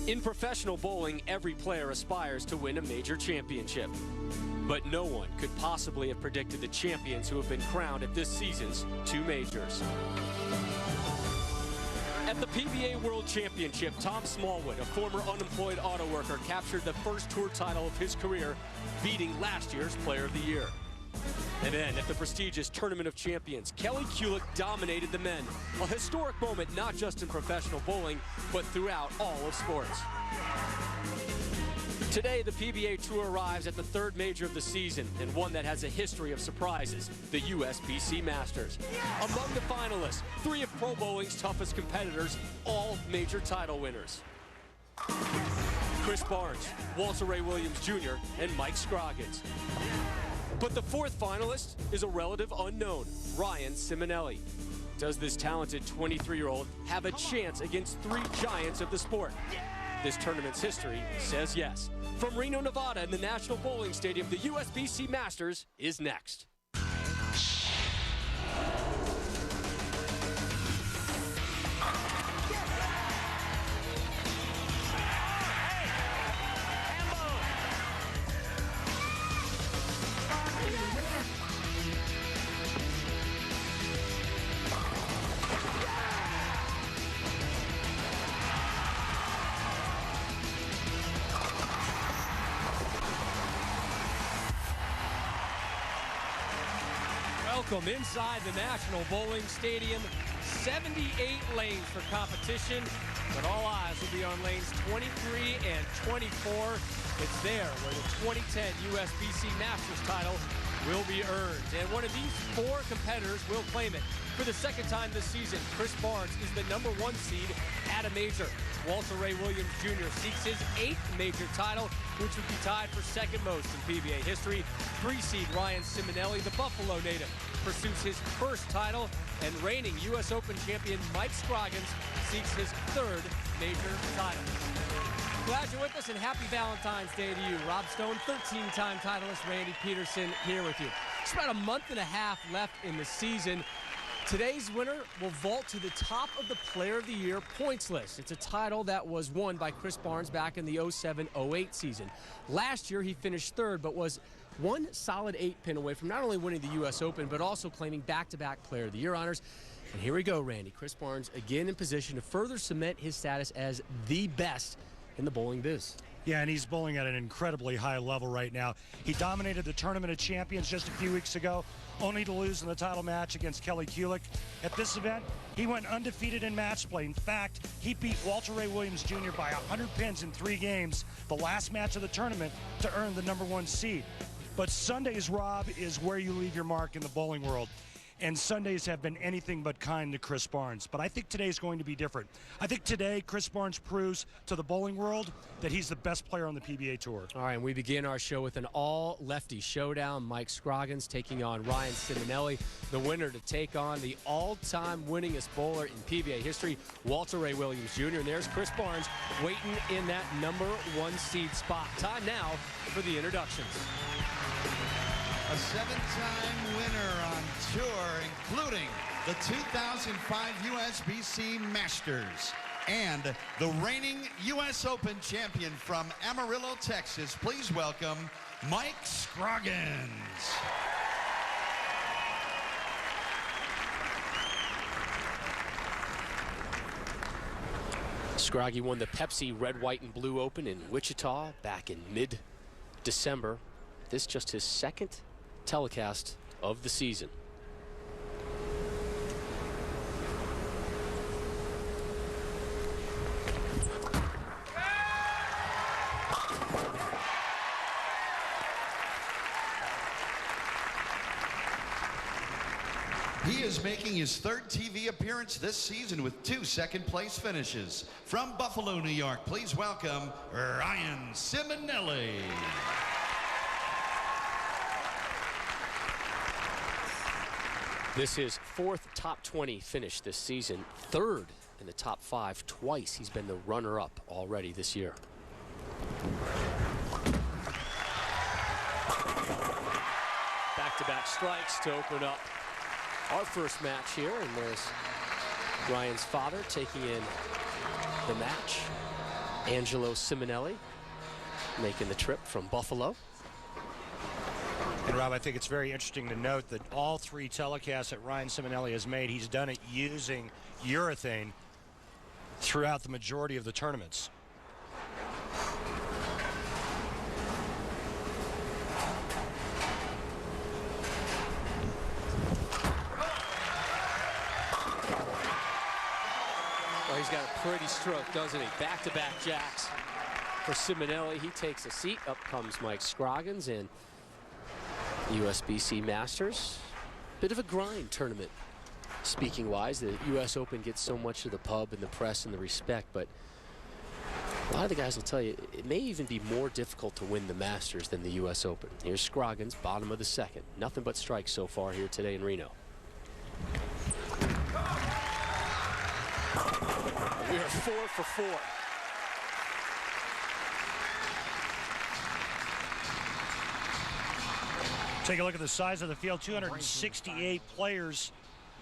In professional bowling, every player aspires to win a major championship. But no one could possibly have predicted the champions who have been crowned at this season's two majors. At the PBA World Championship, Tom Smallwood, a former unemployed auto worker, captured the first tour title of his career, beating last year's Player of the Year. And then, at the prestigious Tournament of Champions, Kelly Kulick dominated the men. A historic moment not just in professional bowling, but throughout all of sports. Today, the PBA Tour arrives at the third major of the season, and one that has a history of surprises, the USBC Masters. Among the finalists, three of pro bowling's toughest competitors, all major title winners. Chris Barnes, Walter Ray Williams Jr., and Mike Scroggins. But the fourth finalist is a relative unknown, Ryan Ciminelli. Does this talented 23-year-old have a chance against three giants of the sport? This tournament's history says yes. From Reno, Nevada in the National Bowling Stadium, the USBC Masters is next. Welcome inside the National Bowling Stadium. 78 lanes for competition, but all eyes will be on lanes 23 and 24. It's there where the 2010 USBC Masters title will be earned. And one of these four competitors will claim it. For the second time this season, Chris Barnes is the #1 seed at a major. Walter Ray Williams Jr. seeks his 8th major title, which would be tied for second most in PBA history. 3-seed Ryan Ciminelli, the Buffalo native, pursues his first title, and reigning U.S. Open champion Mike Scroggins seeks his 3rd major title. Glad you're with us, and happy Valentine's Day to you. Rob Stone, 13-time titleist Randy Peterson here with you. It's about a month and a half left in the season. Today's winner will vault to the top of the Player of the Year points list. It's a title that was won by Chris Barnes back in the 07-08 season. Last year, he finished 3rd, but was one solid 8-pin away from not only winning the U.S. Open, but also claiming back-to-back Player of the Year honors. And here we go, Randy. Chris Barnes again in position to further cement his status as the best in the bowling biz. Yeah, and he's bowling at an incredibly high level right now. He dominated the Tournament of Champions just a few weeks ago, only to lose in the title match against Kelly Kulick. At this event, he went undefeated in match play. In fact, he beat Walter Ray Williams Jr. by 100 pins in 3 games, the last match of the tournament, to earn the #1 seed. But Sundays, Rob, is where you leave your mark in the bowling world. And Sundays have been anything but kind to Chris Barnes. But I think today's going to be different. I think today Chris Barnes proves to the bowling world that he's the best player on the PBA Tour. All right, and we begin our show with an all-lefty showdown. Mike Scroggins taking on Ryan Ciminelli, the winner to take on the all-time winningest bowler in PBA history, Walter Ray Williams Jr. And there's Chris Barnes waiting in that #1 seed spot. Time now for the introductions. A 7-time winner on tour, including the 2005 USBC Masters and the reigning U.S. Open champion from Amarillo, Texas. Please welcome Mike Scroggins. Scroggy won the Pepsi Red, White, and Blue Open in Wichita back in mid-December. This just his 2nd telecast of the season. He is making his 3rd TV appearance this season with 2 second-place finishes. From Buffalo, New York, please welcome Ryan Ciminelli. This is 4th top 20 finish this season, 3rd in the top 5 twice. He's been the runner-up already this year. Back-to-back strikes to open up our first match here, and there's Ryan's father taking in the match. Angelo Ciminelli making the trip from Buffalo. And Rob, I think it's very interesting to note that all 3 telecasts that Ryan Ciminelli has made, he's done it using urethane throughout the majority of the tournaments. Well, he's got a pretty stroke, doesn't he? Back-to-back jacks for Ciminelli. He takes a seat. Up comes Mike Scroggins in USBC Masters. Bit of a grind tournament, speaking-wise. The U.S. Open gets so much of the pub and the press and the respect, but a lot of the guys will tell you it may even be more difficult to win the Masters than the U.S. Open. Here's Scroggins, bottom of the second. Nothing but strikes so far here today in Reno. We are 4 for 4. Take a look at the size of the field. 268 players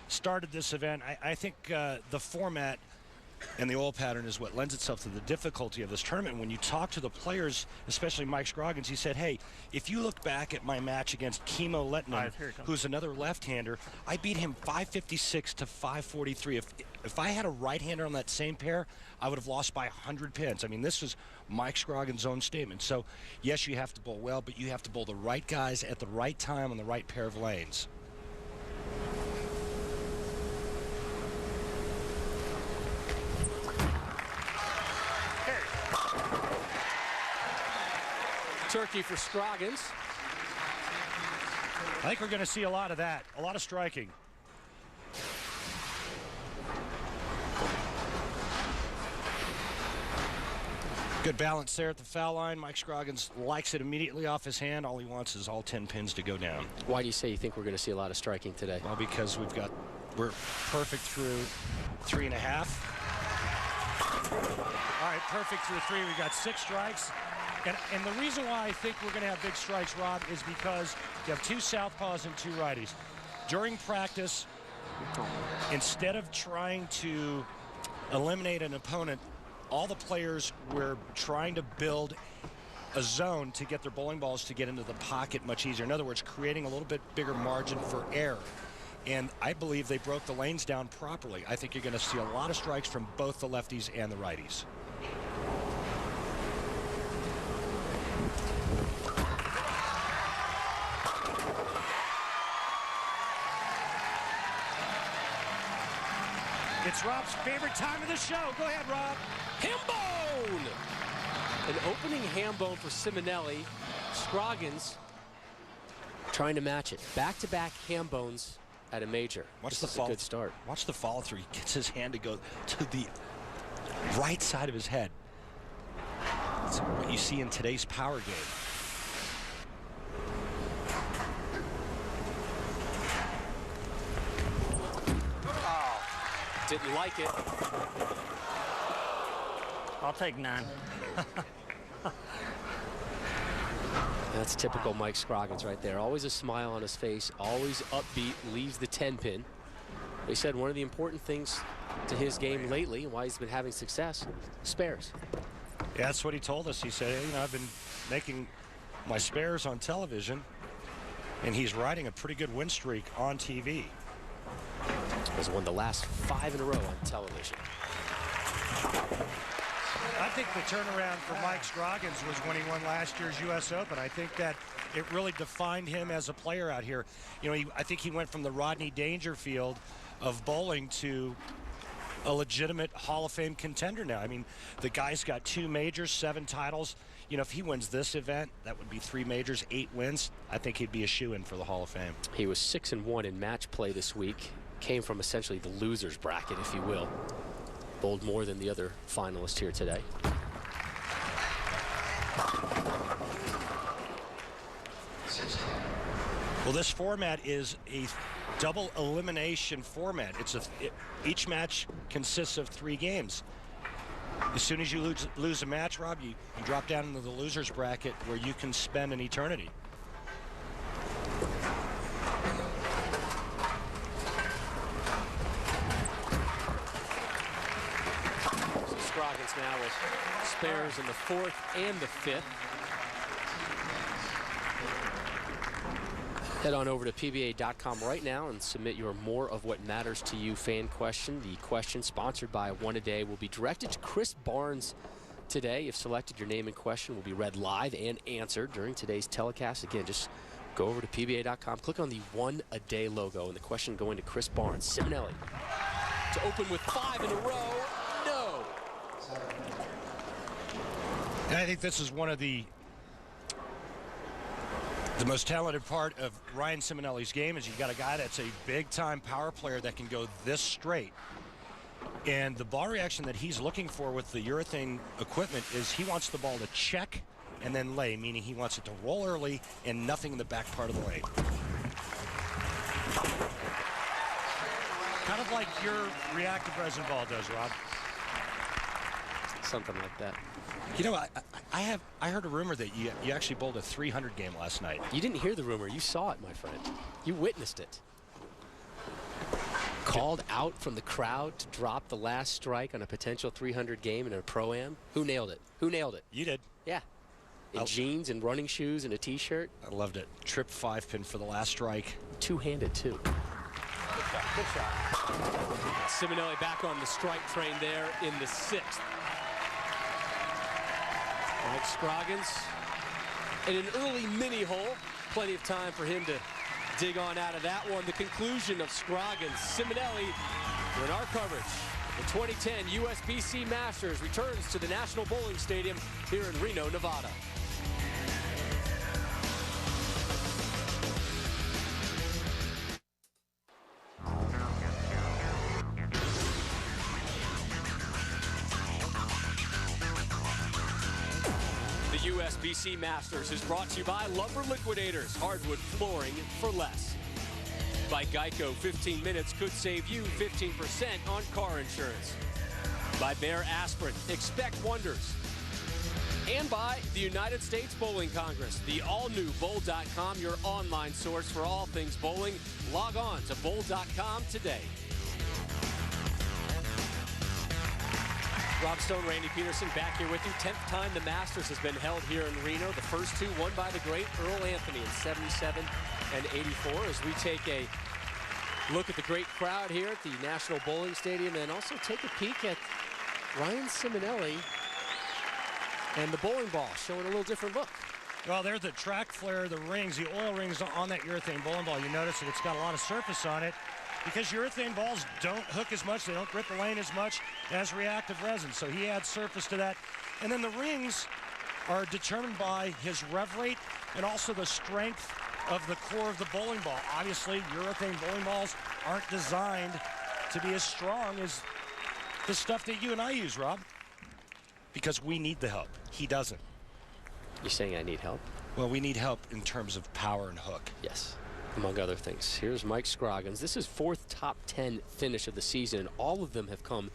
started this event. I think the format and the oil pattern is what lends itself to the difficulty of this tournament. When you talk to the players, especially Mike Scroggins, he said, hey, if you look back at my match against Kimo Lehtinen, who's another left-hander, I beat him 556 to 543. If I had a right-hander on that same pair, I would have lost by 100 pins. I mean, this was Mike Scroggins' own statement. So, yes, you have to bowl well, but you have to bowl the right guys at the right time on the right pair of lanes. Turkey for Scroggins. I think we're going to see a lot of that, a lot of striking. Good balance there at the foul line. Mike Scroggins likes it immediately off his hand. All he wants is all 10 pins to go down. Why do you say you think we're going to see a lot of striking today? Well, because we're perfect through 3.5. All right, perfect through 3. We got 6 strikes. And the reason why I think we're going to have big strikes, Rob, is because you have 2 southpaws and 2 righties. During practice, instead of trying to eliminate an opponent, all the players were trying to build a zone to get their bowling balls to get into the pocket much easier. In other words, creating a little bit bigger margin for error. And I believe they broke the lanes down properly. I think you're going to see a lot of strikes from both the lefties and the righties. It's Rob's favorite time of the show. Go ahead, Rob. Hambone! An opening hambone for Ciminelli. Scroggins trying to match it. Back-to-back hambones at a major. Watch this is a good start. Watch the follow through. He gets his hand to go to the right side of his head. That's what you see in today's power game. Didn't like it. I'll take 9. That's typical Mike Scroggins right there. Always a smile on his face, always upbeat, leaves the 10-pin. He said one of the important things to his game lately, and why he's been having success, spares. Yeah, that's what he told us. He said, hey, you know, I've been making my spares on television, and he's riding a pretty good win streak on TV. Has won the last 5 in a row on television. I think the turnaround for Mike Scroggins was when he won last year's U.S. Open. I think that it really defined him as a player out here. You know, I think he went from the Rodney Dangerfield of bowling to a legitimate Hall of Fame contender now. I mean, the guy's got 2 majors, 7 titles. You know, if he wins this event, that would be 3 majors, 8 wins. I think he'd be a shoo-in for the Hall of Fame. He was 6-1 in match play this week. Came from essentially the loser's bracket, if you will. Bowled more than the other finalists here today. Well, this format is a double elimination format. Each match consists of 3 games. As soon as you lose a match, Rob, you drop down into the loser's bracket where you can spend an eternity. Scroggins now with spares in the 4th and the 5th. Head on over to PBA.com right now and submit your More of What Matters to You fan question. The question, sponsored by One A Day, will be directed to Chris Barnes today. If selected, your name and question will be read live and answered during today's telecast. Again, just go over to PBA.com, click on the One A Day logo, and the question going to Chris Barnes. Ciminelli to open with 5 in a row. No. And I think this is one of the most talented part of Ryan Ciminelli's game is you've got a guy that's a big-time power player that can go this straight. And the ball reaction that he's looking for with the urethane equipment is he wants the ball to check and then lay, meaning he wants it to roll early and nothing in the back part of the lane. Kind of like your reactive resin ball does, Rob. Something like that. You know, I heard a rumor that you actually bowled a 300 game last night. You didn't hear the rumor. You saw it, my friend. You witnessed it. Called out from the crowd to drop the last strike on a potential 300 game in a Pro-Am. Who nailed it? Who nailed it? You did. Yeah. In jeans and running shoes and a T-shirt. I loved it. Trip 5-pin for the last strike. Two-handed, too. Good shot. Ciminelli back on the strike train there in the 6th. Mike Scroggins in an early mini hole. Plenty of time for him to dig on out of that one. The conclusion of Scroggins. Ciminelli in our coverage. The 2010 USBC Masters returns to the National Bowling Stadium here in Reno, Nevada. USBC Masters is brought to you by Lumber Liquidators, hardwood flooring for less. By Geico, 15 minutes could save you 15% on car insurance. By Bear Aspirin, expect wonders. And by the United States Bowling Congress, the all-new bowl.com, your online source for all things bowling. Log on to bowl.com today. Rob Stone, Randy Peterson back here with you. 10th time the Masters has been held here in Reno. The first two won by the great Earl Anthony in 77 and 84. As we take a look at the great crowd here at the National Bowling Stadium and also take a peek at Ryan Ciminelli and the bowling ball showing a little different look. Well, there's the track flare, the rings, the oil rings on that urethane bowling ball. You notice that it's got a lot of surface on it, because urethane balls don't hook as much, they don't grip the lane as much as reactive resin. So he adds surface to that. And then the rings are determined by his rev rate and also the strength of the core of the bowling ball. Obviously, urethane bowling balls aren't designed to be as strong as the stuff that you and I use, Rob, because we need the help. He doesn't. You're saying I need help? Well, we need help in terms of power and hook. Yes, among other things. Here's Mike Scroggins. This is 4th top 10 finish of the season, and all of them have come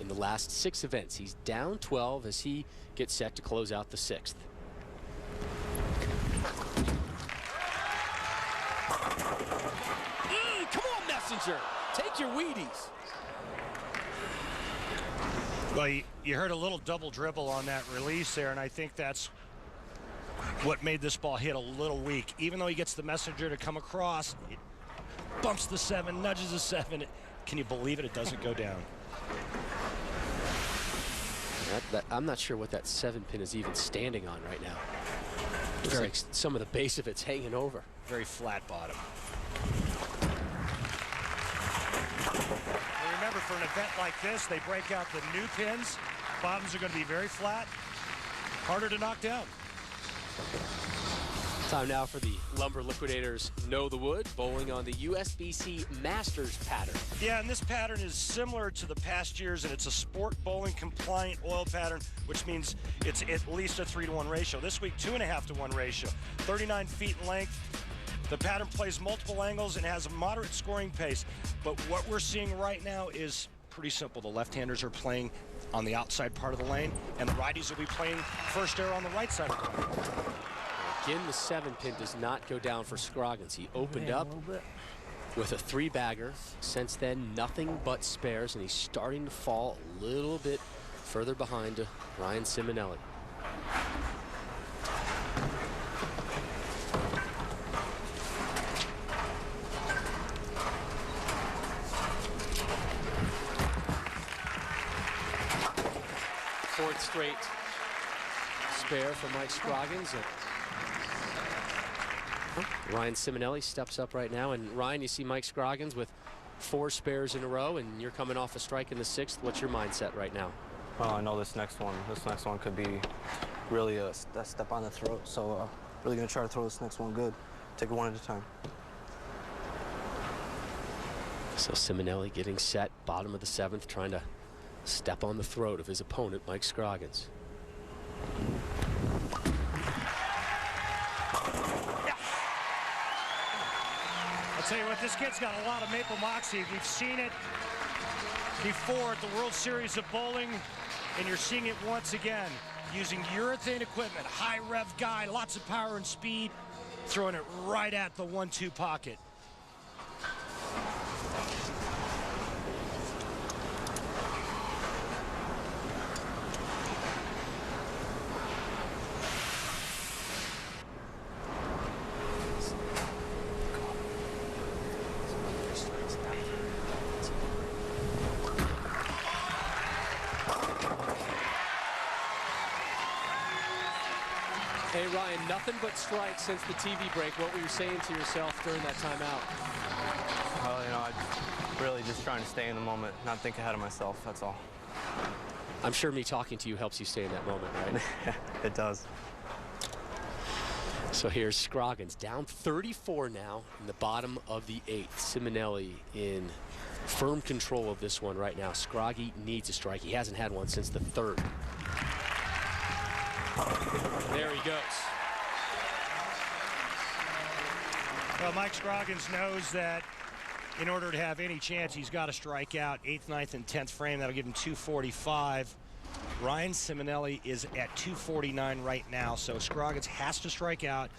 in the last 6 events. He's down 12 as he gets set to close out the 6th. Come on, Messenger. Take your Wheaties. Well, you heard a little double dribble on that release there, and I think that's what made this ball hit a little weak. Even though he gets the Messenger to come across, it bumps the 7, nudges the 7. Can you believe it? It doesn't go down. I'm not sure what that 7-pin is even standing on right now. Looks like some of the base of it's hanging over. Very flat bottom. And remember, for an event like this, they break out the new pins. Bottoms are going to be very flat, harder to knock down. Time now for the Lumber Liquidators Know the Wood, bowling on the USBC Masters pattern. Yeah, and this pattern is similar to the past years, and it's a sport bowling compliant oil pattern, which means it's at least a 3-to-1 ratio. This week, 2.5-to-1 ratio, 39 feet in length. The pattern plays multiple angles and has a moderate scoring pace, but what we're seeing right now is pretty simple. The left-handers are playing on the outside part of the lane, and the righties will be playing first air on the right side of the lane. Again, the 7-pin does not go down for Scroggins. He opened up with a 3-bagger. Since then, nothing but spares, and he's starting to fall a little bit further behind Ryan Ciminelli. Fourth straight spare for Mike Scroggins. Ryan Ciminelli steps up right now, and Ryan, you see Mike Scroggins with 4 spares in a row, and you're coming off a strike in the 6th. What's your mindset right now? I know this next one could be really a step on the throat. So really gonna try to throw this next one good. Take it one at a time. So Ciminelli getting set, bottom of the 7th, trying to step on the throat of his opponent, Mike Scroggins. I'll tell you what, this kid's got a lot of maple moxie. We've seen it before at the World Series of Bowling, and you're seeing it once again. Using urethane equipment, high rev guy, lots of power and speed, throwing it right at the 1-2 pocket. Hey, Ryan, nothing but strikes since the TV break. What were you saying to yourself during that timeout? Well, you know, I'm really just trying to stay in the moment, not think ahead of myself, that's all. I'm sure me talking to you helps you stay in that moment, right? It does. So here's Scroggins, down 34 now in the bottom of the 8th. Ciminelli in firm control of this one right now. Scroggy needs a strike. He hasn't had one since the 3rd. There he goes. Well, Mike Scroggins knows that in order to have any chance, he's got to strike out. 8th, 9th, and 10th frame. That'll give him 245. Ryan Ciminelli is at 249 right now, so Scroggins has to strike out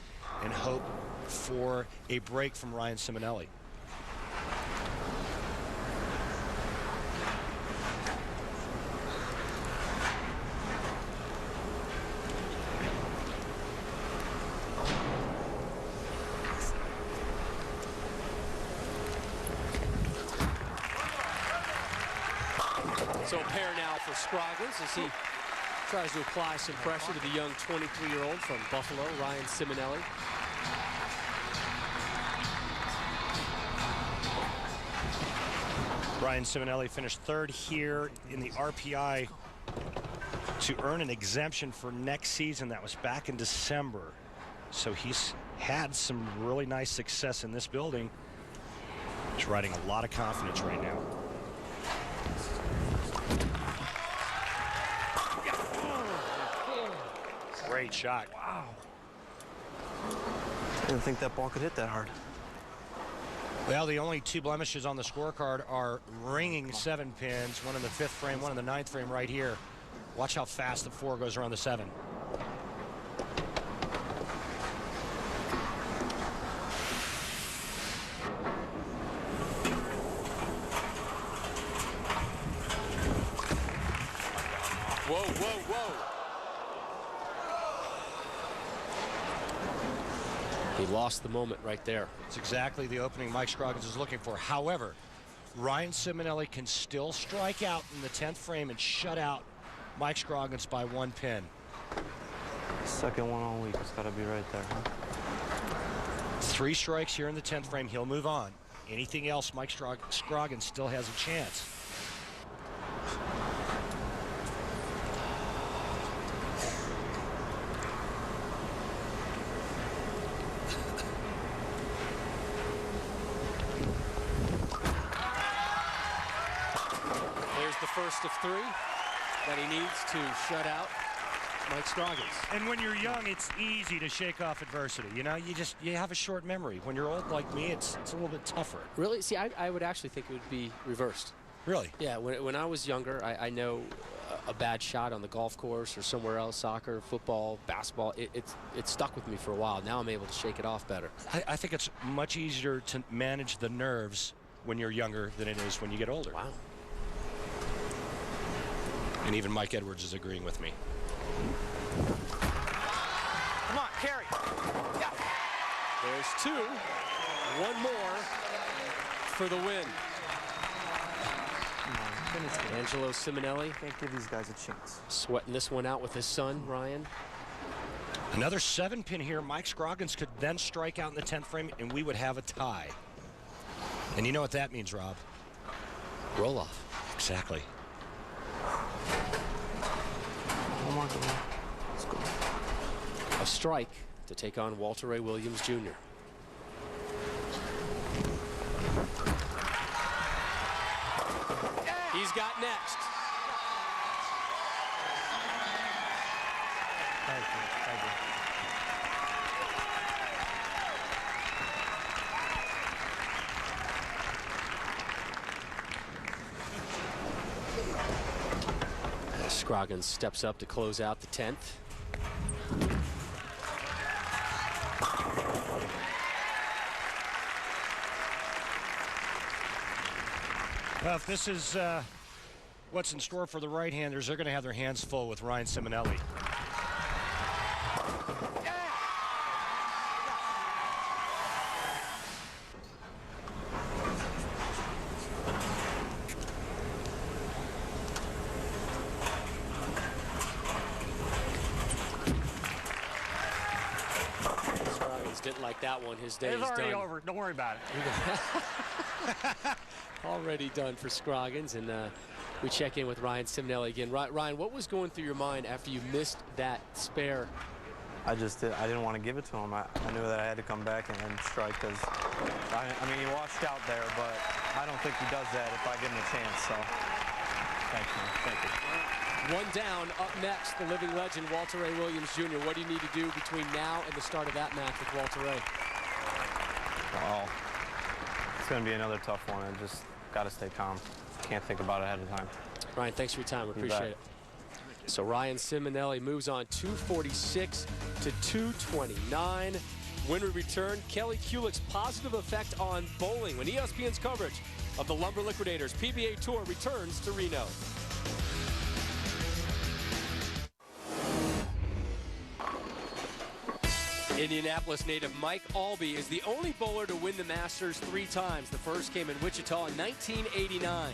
and hope for a break from Ryan Ciminelli. So a pair now for Scroggins as he tries to apply some pressure to the young 23-year-old from Buffalo, Ryan Ciminelli. Ryan Ciminelli finished 3rd here in the RPI to earn an exemption for next season. That was back in December. So he's had some really nice success in this building. He's riding a lot of confidence right now. Great shot. Wow. I didn't think that ball could hit that hard. Well, the only 2 blemishes on the scorecard are ringing 7 pins, one in the 5th frame, one in the 9th frame right here. Watch how fast the 4 goes around the 7. Whoa, whoa, whoa. He lost the moment right there. It's exactly the opening Mike Scroggins is looking for. However, Ryan Ciminelli can still strike out in the 10th frame and shut out Mike Scroggins by 1 pin. Second one all week. It's got to be right there, huh? 3 strikes here in the 10th frame. He'll move on. Anything else, Mike Scroggins still has a chance. There's the first of 3 that he needs to shut out Mike Scroggins. And when you're young, it's easy to shake off adversity. You know, you have a short memory. When you're old like me, it's a little bit tougher. Really? See, I would actually think it would be reversed. Really? Yeah, when I was younger, I know a bad shot on the golf course or somewhere else, soccer, football, basketball, it stuck with me for a while. Now I'm able to shake it off better. I think it's much easier to manage the nerves when you're younger than it is when you get older. Wow. And even Mike Edwards is agreeing with me. Come on, carry. Yeah. There's 2. One more for the win. Angelo Ciminelli. Can't give these guys a chance. Sweating this one out with his son, Ryan. Another 7-pin here. Mike Scroggins could then strike out in the 10th frame, and we would have a tie. And you know what that means, Rob? Roll off. Exactly. One more. Let's go. A strike to take on Walter Ray Williams Jr. He's got next. Thank you. Scroggins steps up to close out the 10th. Well, if this is what's in store for the right-handers, they're going to have their hands full with Ryan Ciminelli. Scroggins didn't like that one. His day is It's already done. over. Don't worry about it. Already done for Scroggins, and we check in with Ryan Ciminelli again. Ryan, what was going through your mind after you missed that spare? I didn't want to give it to him. I knew that I had to come back and strike because, I mean, he washed out there, but I don't think he does that if I give him a chance, so thank you. One down. Up next, the living legend, Walter Ray Williams Jr. What do you need to do between now and the start of that match with Walter Ray? Well, it's going to be another tough one. I just got to stay calm. Can't think about it ahead of time. Ryan, thanks for your time. We appreciate it. So Ryan Ciminelli moves on 246 to 229. When we return, Kelly Kulick's positive effect on bowling when ESPN's coverage of the Lumber Liquidators PBA Tour returns to Reno. Indianapolis native Mike Albee is the only bowler to win the Masters 3 times. The first came in Wichita in 1989.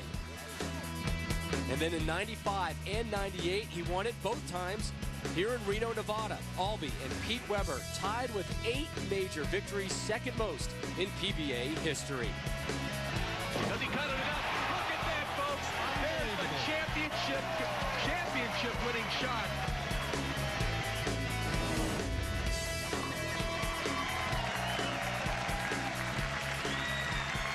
And then in 95 and 98, he won it both times here in Reno, Nevada. Albee and Pete Weber tied with 8 major victories, second most in PBA history. Does he cut it up? Look at that, folks. There's the championship winning shot.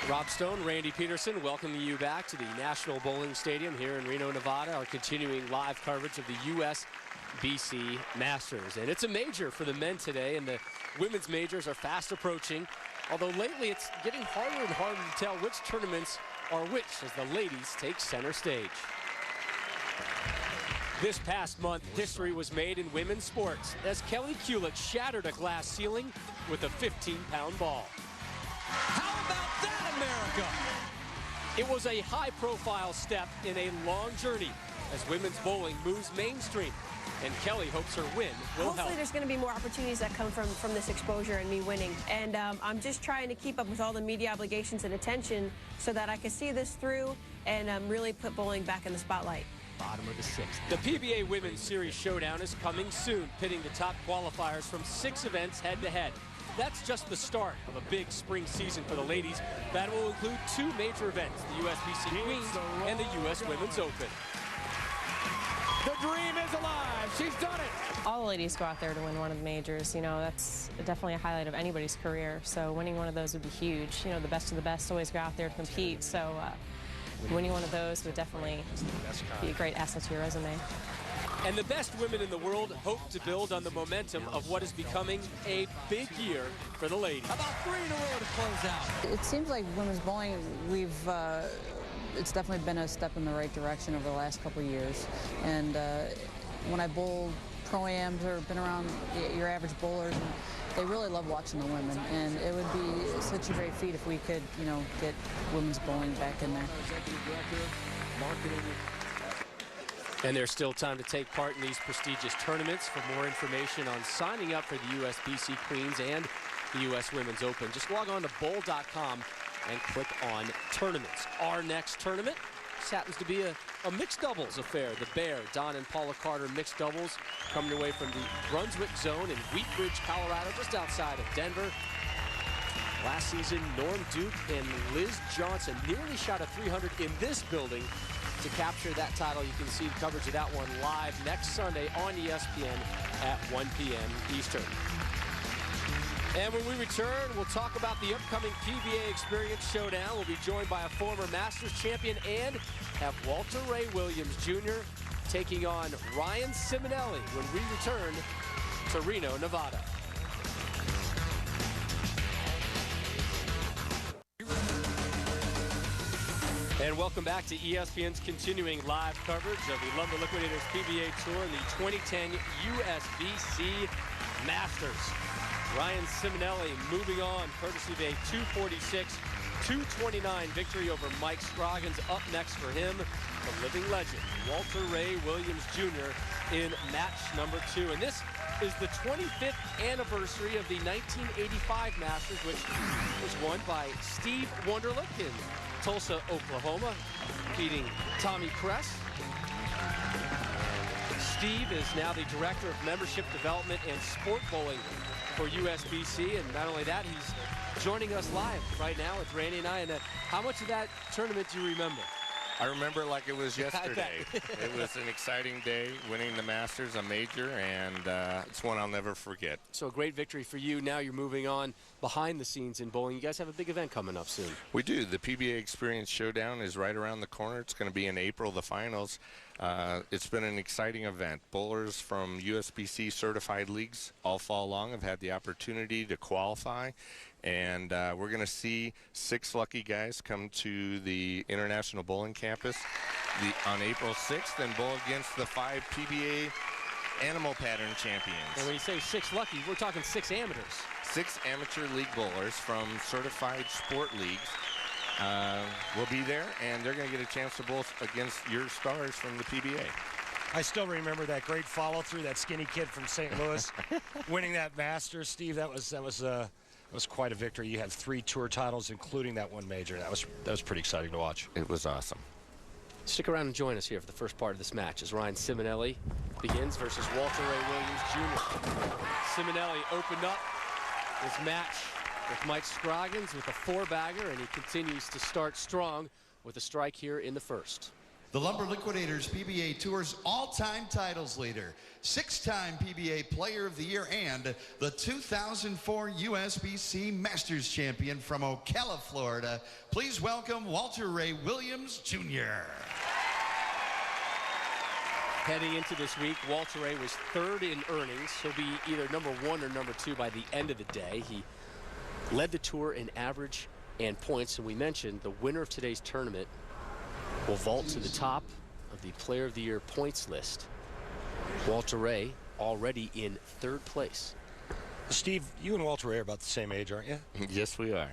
Rob Stone, Randy Peterson, welcoming you back to the National Bowling Stadium here in Reno, Nevada. Our continuing live coverage of the USBC Masters. And it's a major for the men today, and the women's majors are fast approaching. Although lately it's getting harder and harder to tell which tournaments are which as the ladies take center stage. This past month, history was made in women's sports as Kelly Kulick shattered a glass ceiling with a 15-pound ball. How about that, America? It was a high-profile step in a long journey as women's bowling moves mainstream, and Kelly hopes her win will help. Hopefully there's going to be more opportunities that come from this exposure and me winning. And I'm just trying to keep up with all the media obligations and attention so that I can see this through and really put bowling back in the spotlight. Bottom of the 6th. The PBA Women's Series Showdown is coming soon, pitting the top qualifiers from 6 events head-to-head. That's just the start of a big spring season for the ladies that will include 2 major events, the USBC Queens and the US Women's Open. The dream is alive. She's done it. All the ladies go out there to win one of the majors. You know, that's definitely a highlight of anybody's career. So winning one of those would be huge. You know, the best of the best always go out there to compete. So winning one of those would definitely be a great asset to your resume. And the best women in the world hope to build on the momentum of what is becoming a big year for the ladies. About 3 in a row to close out. It seems like women's bowling, it's definitely been a step in the right direction over the last couple of years. And when I bowl pro-ams or been around your average bowlers, they really love watching the women. And it would be such a great feat if we could, you know, get women's bowling back in there. And there's still time to take part in these prestigious tournaments. For more information on signing up for the USBC Queens and the U.S. Women's Open, just log on to bowl.com and click on tournaments. Our next tournament just happens to be a mixed doubles affair. The Bear, Don and Paula Carter mixed doubles, coming away from the Brunswick Zone in Wheat Ridge, Colorado, just outside of Denver. Last season, Norm Duke and Liz Johnson nearly shot a 300 in this building to capture that title. You can see the coverage of that one live next Sunday on ESPN at 1 p.m. Eastern. And when we return, we'll talk about the upcoming PBA Experience Showdown. We'll be joined by a former Masters champion and have Walter Ray Williams Jr. taking on Ryan Ciminelli when we return to Reno, Nevada. And welcome back to ESPN's continuing live coverage of the Lumber Liquidators PBA Tour and the 2010 USBC Masters. Ryan Ciminelli moving on courtesy of a 246-229 victory over Mike Scroggins. Up next for him, the living legend, Walter Ray Williams Jr. in match number 2. And this is the 25th anniversary of the 1985 Masters, which was won by Steve Wunderlich in Tulsa, Oklahoma, beating Tommy Kress. Steve is now the Director of Membership Development and Sport Bowling for USBC, and not only that, he's joining us live right now with Randy and I. And how much of that tournament do you remember? I remember like it was yesterday. It was an exciting day, winning the Masters, a major, and it's one I'll never forget. So a great victory for you. Now you're moving on behind the scenes in bowling. You guys have a big event coming up soon. We do. The PBA Experience Showdown is right around the corner. It's going to be in April, the finals. It's been an exciting event. Bowlers from USBC certified leagues all fall along have had the opportunity to qualify. And we're going to see 6 lucky guys come to the International Bowling Campus on April 6th and bowl against the 5 PBA Animal Pattern champions. And when you say 6 lucky, we're talking 6 amateurs. 6 amateur league bowlers from certified sport leagues will be there, and they're going to get a chance to bowl against your stars from the PBA. I still remember that great follow-through, that skinny kid from St. Louis winning that Masters. Steve, that was quite a victory. You had 3 tour titles, including that one major. That was pretty exciting to watch. It was awesome. Stick around and join us here for the first part of this match as Ryan Ciminelli begins versus Walter Ray Williams Jr. Ciminelli opened up this match with Mike Scroggins with a 4-bagger, and he continues to start strong with a strike here in the first. The Lumber Liquidators PBA Tour's all-time titles leader, 6-time PBA Player of the Year, and the 2004 USBC Masters champion from Ocala, Florida. Please welcome Walter Ray Williams Jr. Heading into this week, Walter Ray was 3rd in earnings. He'll be either number 1 or number 2 by the end of the day. He led the tour in average and points, and we mentioned the winner of today's tournament will vault to the top of the Player of the Year points list. Walter Ray already in 3rd place. Steve, you and Walter Ray are about the same age, aren't you? Yes, we are.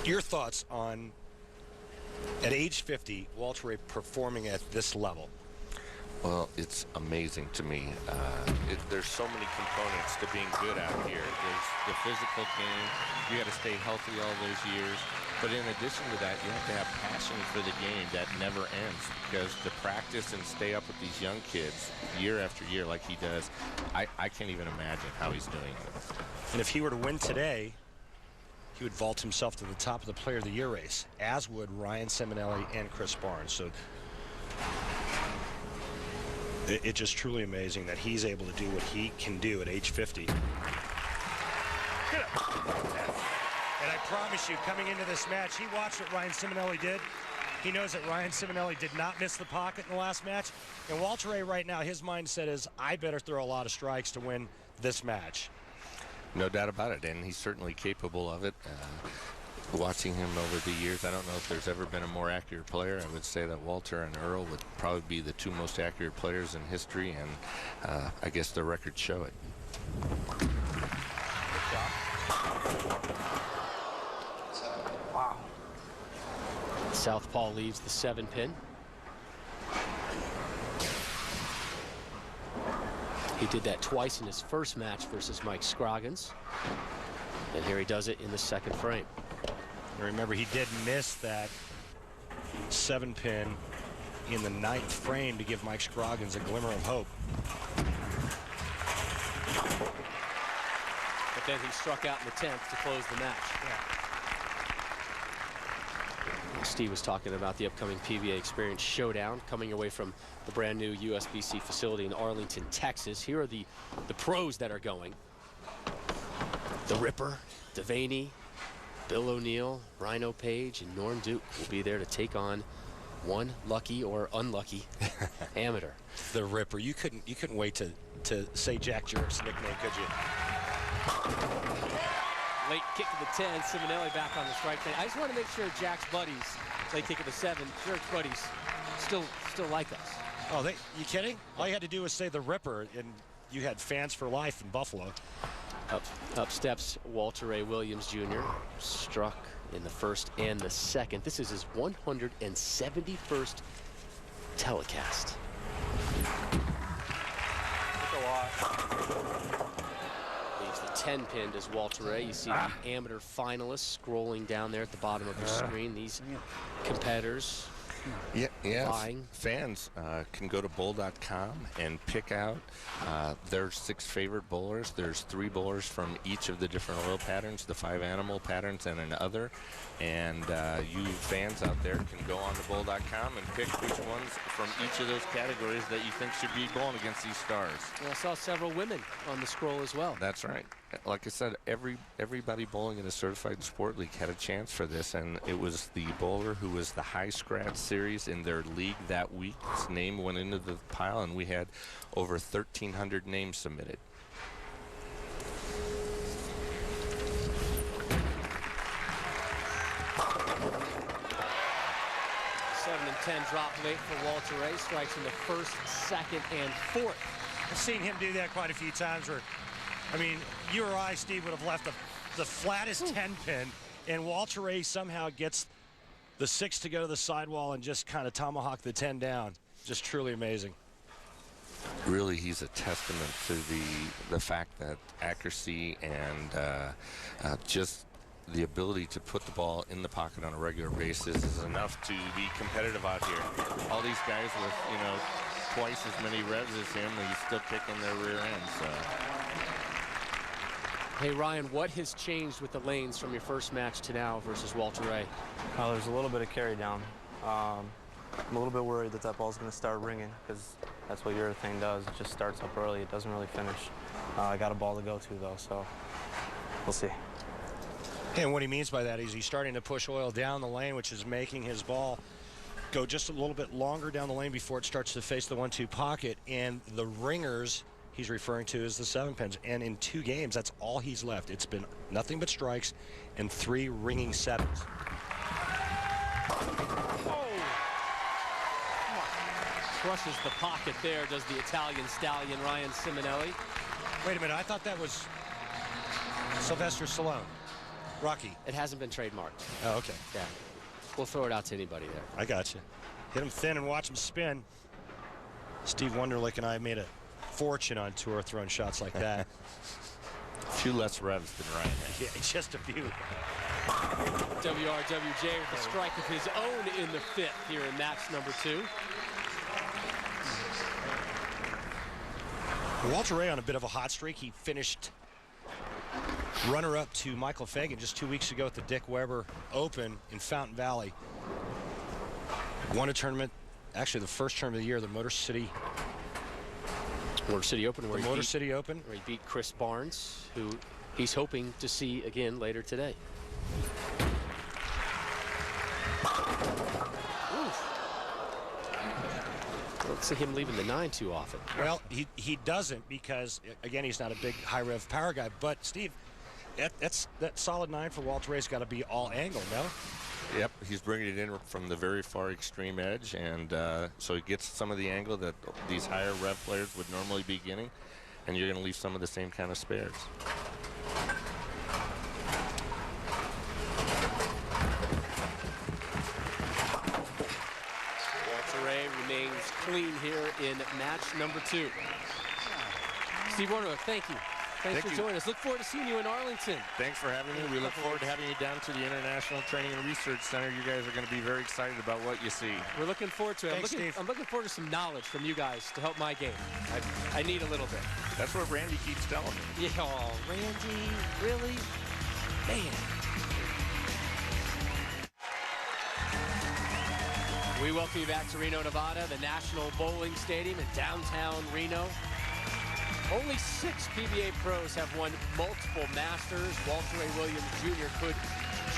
Your thoughts on, at age 50, Walter Ray performing at this level? Well, it's amazing to me. There's so many components to being good out here. There's the physical game. You got to stay healthy all those years. But in addition to that, you have to have passion for the game that never ends, because to practice and stay up with these young kids year after year like he does, I can't even imagine how he's doing it. And if he were to win today, he would vault himself to the top of the Player of the Year race, as would Ryan Ciminelli and Chris Barnes. So it's just truly amazing that he's able to do what he can do at age 50. And I promise you, coming into this match, he watched what Ryan Ciminelli did. He knows that Ryan Ciminelli did not miss the pocket in the last match. And Walter Ray right now, his mindset is, I better throw a lot of strikes to win this match. No doubt about it, and he's certainly capable of it. Watching him over the years, I don't know if there's ever been a more accurate player. I would say that Walter and Earl would probably be the 2 most accurate players in history, and I guess the records show it. Southpaw leaves the 7-pin. He did that twice in his first match versus Mike Scroggins. And here he does it in the second frame. And remember, he did miss that 7-pin in the 9th frame to give Mike Scroggins a glimmer of hope. But then he struck out in the 10th to close the match. Well, Steve was talking about the upcoming PBA Experience Showdown coming away from the brand new USBC facility in Arlington, Texas. Here are the pros that are going. The Ripper, Devaney, Bill O'Neill, Rhino Page, and Norm Duke will be there to take on one lucky or unlucky amateur. The Ripper. You couldn't wait to say Jack Jerk's nickname, could you? Late kick to the 10. Ciminelli back on the strike plane. I just want to make sure Jack's buddies, late kick of the 7, Jerk's buddies still like us. Oh, you kidding? All you had to do was say the Ripper, and you had fans for life in Buffalo. Up steps Walter A. Williams Jr. Struck in the first and the second. This is his 171st telecast. Leaves the 10-pin as Walter A. You see the amateur finalists scrolling down there at the bottom of your screen. These competitors. Yeah. Fans can go to bowl.com and pick out their 6 favorite bowlers. There's 3 bowlers from each of the different oil patterns, the 5 animal patterns and another. And you fans out there can go on to bowl.com and pick which ones from each of those categories that you think should be bowling against these stars. Well, I saw several women on the scroll as well. That's right. Like I said, everybody bowling in a certified sport league had a chance for this, and it was the bowler who was the high scratch series in their league that week. His name went into the pile, and we had over 1,300 names submitted. Seven and 10 drop late for Walter A. Strikes in the first, second, and fourth. I've seen him do that quite a few times where, I mean, you or I, Steve, would have left the flattest 10-pin, and Walter A. somehow gets the 6 to go to the sidewall and just kind of tomahawk the 10 down. Just truly amazing. Really, he's a testament to the fact that accuracy and just the ability to put the ball in the pocket on a regular basis is enough to be competitive out here. All these guys with, twice as many revs as him, and he's still kicking their rear end. So. Hey, Ryan, what has changed with the lanes from your first match to now versus Walter A? There's a little bit of carry down. I'm a little bit worried that ball's going to start ringing because that's what urethane does. It just starts up early. It doesn't really finish. I got a ball to go to, though, so we'll see. And what he means by that is he's starting to push oil down the lane, which is making his ball go just a little bit longer down the lane before it starts to face the 1-2 pocket. And the ringers he's referring to is the 7-pins. And in 2 games, that's all he's left. It's been nothing but strikes and 3 ringing 7s. Crushes the pocket there, does the Italian stallion Ryan Ciminelli. Wait a minute, I thought that was Sylvester Stallone. Rocky. It hasn't been trademarked. Oh, okay. Yeah. We'll throw it out to anybody there. I got you. Hit him thin and watch him spin. Steve Wunderlich and I made a fortune on tour throwing shots like that. A few less revs than Ryan. Yeah, just a few. WRWJ with a strike of his own in the 5th here in match number 2. Walter Ray on a bit of a hot streak. He finished runner-up to Michael Fagan just 2 weeks ago at the Dick Weber Open in Fountain Valley. Won a tournament, actually the first tournament of the year, the Motor City Open. Where he beat Chris Barnes, who he's hoping to see again later today. Don't see him leaving the 9 too often. Well, he doesn't because, again, he's not a big high-rev power guy. But, Steve, that solid 9 for Walter Ray's got to be all angle, no? Yep, he's bringing it in from the very far extreme edge, and so he gets some of the angle that these higher rev players would normally be getting, and you're going to leave some of the same kind of spares. Walter Ray remains clean here in match number 2. Steve Warner, thank you. Thanks for joining us. Look forward to seeing you in Arlington. Thanks for having me. We look forward to having you down to the International Training and Research Center. You guys are going to be very excited about what you see. We're looking forward to it. Thanks, I'm looking forward to some knowledge from you guys to help my game. I need a little bit. That's what Randy keeps telling me. Yeah, oh, Randy, really? Man. We welcome you back to Reno, Nevada, the National Bowling Stadium in downtown Reno. Only 6 PBA pros have won multiple Masters. Walter A. Williams Jr. could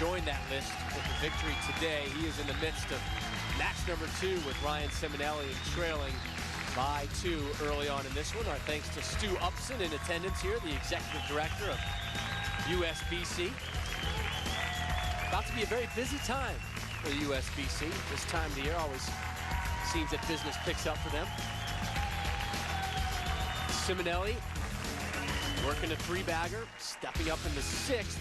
join that list with the victory today. He is in the midst of match number 2 with Ryan Ciminelli and trailing by 2 early on in this one. Our thanks to Stu Upson in attendance here, the executive director of USBC. About to be a very busy time for the USBC. This time of the year always seems that business picks up for them. Ciminelli working a 3-bagger, stepping up in the 6th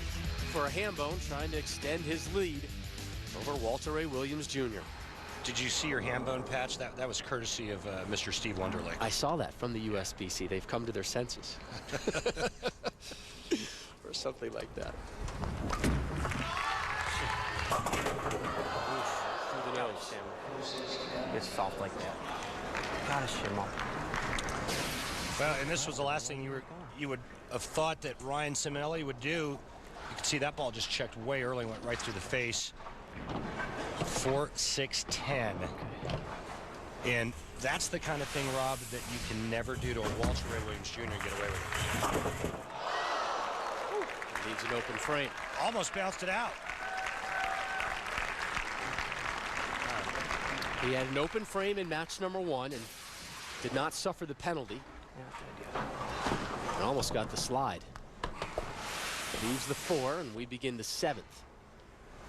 for a ham bone, trying to extend his lead over Walter A. Williams Jr. Did you see your ham bone patch? That was courtesy of Mr. Steve Wonderlick. I saw that from the USBC. They've come to their senses. Or something like that. Through the nose. It's soft like that. Gotta shim up. Well, and this was the last thing you would have thought that Ryan Ciminelli would do. You could see that ball just checked way early, went right through the face. 4-6-10. And that's the kind of thing, Rob, that you can never do to a Walter A. Williams Jr. and get away with it. Needs an open frame. Almost bounced it out. He had an open frame in match number 1 and did not suffer the penalty. And almost got the slide. Leaves the 4, and we begin the 7th.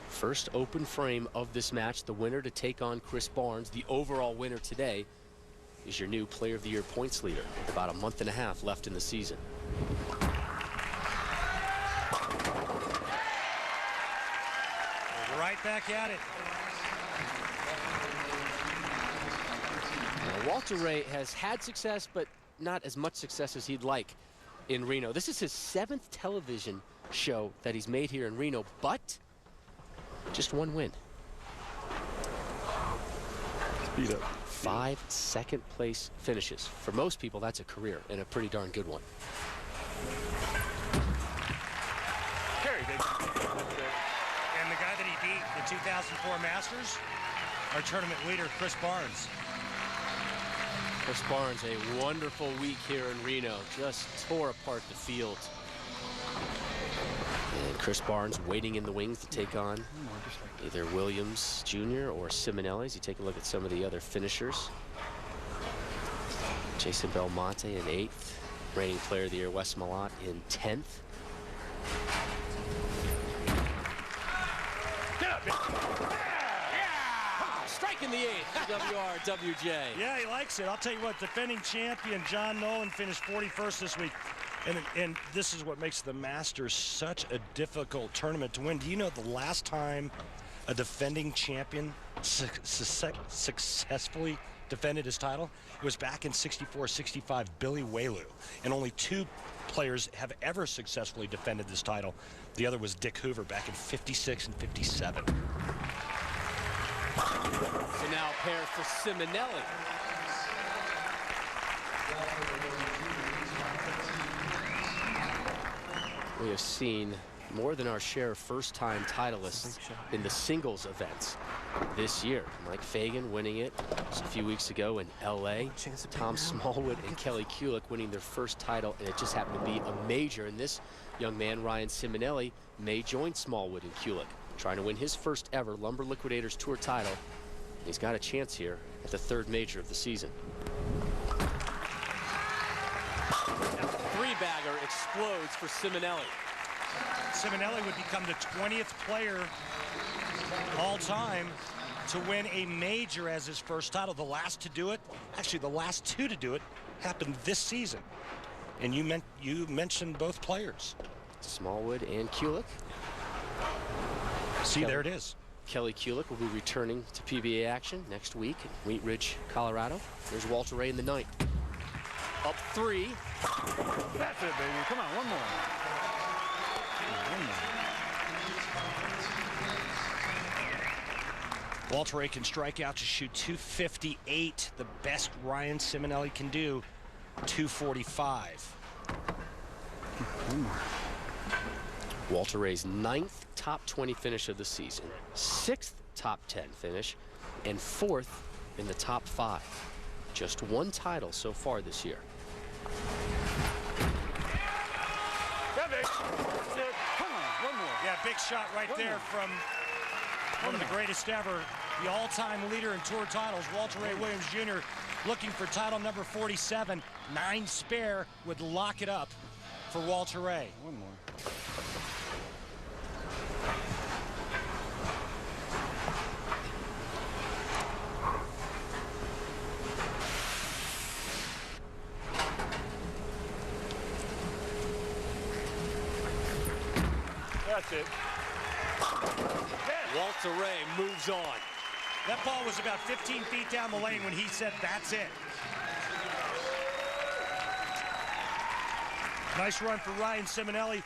First open frame of this match. The winner to take on Chris Barnes. The overall winner today is your new Player of the Year points leader with about a month and a half left in the season. Right back at it. Now, Walter Ray has had success, but not as much success as he'd like in Reno. This is his 7th television show that he's made here in Reno, but just 1 win. Speed up. 5 second-place finishes. For most people, that's a career and a pretty darn good one. Carry, baby. And the guy that he beat, the 2004 Masters, our tournament leader, Chris Barnes. Chris Barnes, a wonderful week here in Reno, just tore apart the field. And Chris Barnes waiting in the wings to take on either Williams Jr. or Ciminelli. As you take a look at some of the other finishers. Jason Belmonte in 8th. Reigning Player of the Year Wes Malott in 10th. Strike in the 8th, WRWJ. Yeah, he likes it. I'll tell you what, defending champion John Nolan finished 41st this week. And this is what makes the Masters such a difficult tournament to win. Do you know the last time a defending champion successfully defended his title? It was back in 64-65, Billy Whaleu. And only 2 players have ever successfully defended this title. The other was Dick Hoover back in 56 and 57. So now a pair for Ciminelli. We have seen more than our share of first-time titleists in the singles events this year. Mike Fagan winning it just a few weeks ago in LA. Tom Smallwood and Kelly Kulick winning their first title, and it just happened to be a major. And this young man, Ryan Ciminelli, may join Smallwood and Kulick, trying to win his first ever Lumber Liquidators Tour title. He's got a chance here at the 3rd major of the season. Now the 3-bagger explodes for Ciminelli. Ciminelli would become the 20th player all time to win a major as his first title. The last to do it, actually the last 2 to do it, happened this season. And you mentioned both players. Smallwood and Kulick. See, there it is. Kelly Kulick will be returning to PBA action next week in Wheat Ridge, Colorado. There's Walter Ray in the 9th. Up 3. That's it, baby. Come on, one more. One more. Walter Ray can strike out to shoot 258. The best Ryan Ciminelli can do, 245. One more. Walter Ray's 9th top 20 finish of the season, 6th top 10 finish, and 4th in the top 5. Just one title so far this year. Yeah, Vic. That's it. Come on, one more. Yeah, big shot right there from one of the greatest ever, the all-time leader in tour titles, Walter Ray Williams Jr., looking for title number 47. 9 spare would lock it up for Walter Ray. One more. That's it. Walter Ray moves on. That ball was about 15 feet down the lane when he said, that's it. Nice run for Ryan Ciminelli.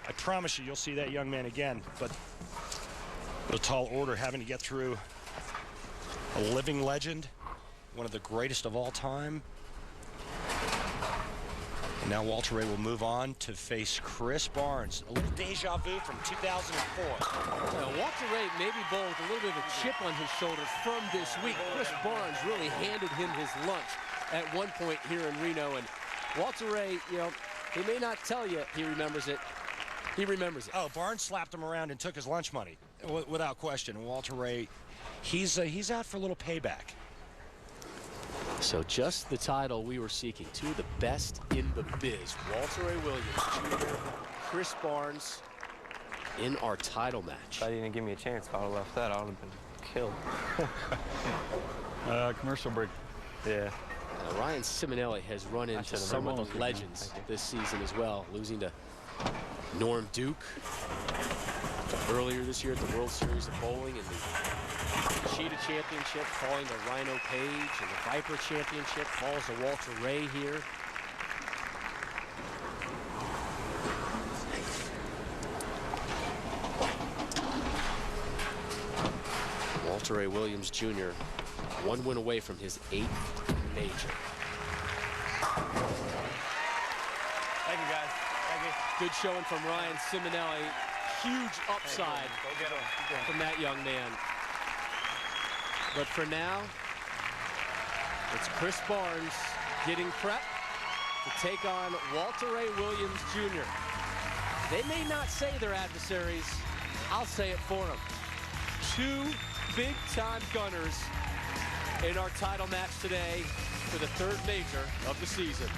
I promise you'll see that young man again, but the tall order having to get through a living legend, one of the greatest of all time. And now Walter Ray will move on to face Chris Barnes. A little deja vu from 2004. Walter Ray maybe bowled with a little bit of a chip on his shoulder from this week. Chris Barnes really handed him his lunch at one point here in Reno. And Walter Ray, you know, he may not tell you he remembers it. He remembers it. Oh, Barnes slapped him around and took his lunch money, without question. Walter Ray, he's out for a little payback. So just the title we were seeking. Two of the best in the biz. Walter Ray Williams Jr., Chris Barnes in our title match. If I didn't give me a chance, if I would have left that, I would have been killed. Commercial break. Yeah. Ryan Ciminelli has run into some of the legends this season as well, losing to Norm Duke earlier this year at the World Series of Bowling and the Cheetah Championship, falling to Rhino Page, and the Viper Championship falls to Walter Ray here. Walter Ray Williams Jr., one win away from his 8th major. Thank you, guys. Thank you. Good showing from Ryan Ciminelli. Huge upside from that young man. But for now, it's Chris Barnes getting prepped to take on Walter Ray Williams Jr. They may not say they're adversaries. I'll say it for them. Two big-time gunners in our title match today for the 3rd major of the season.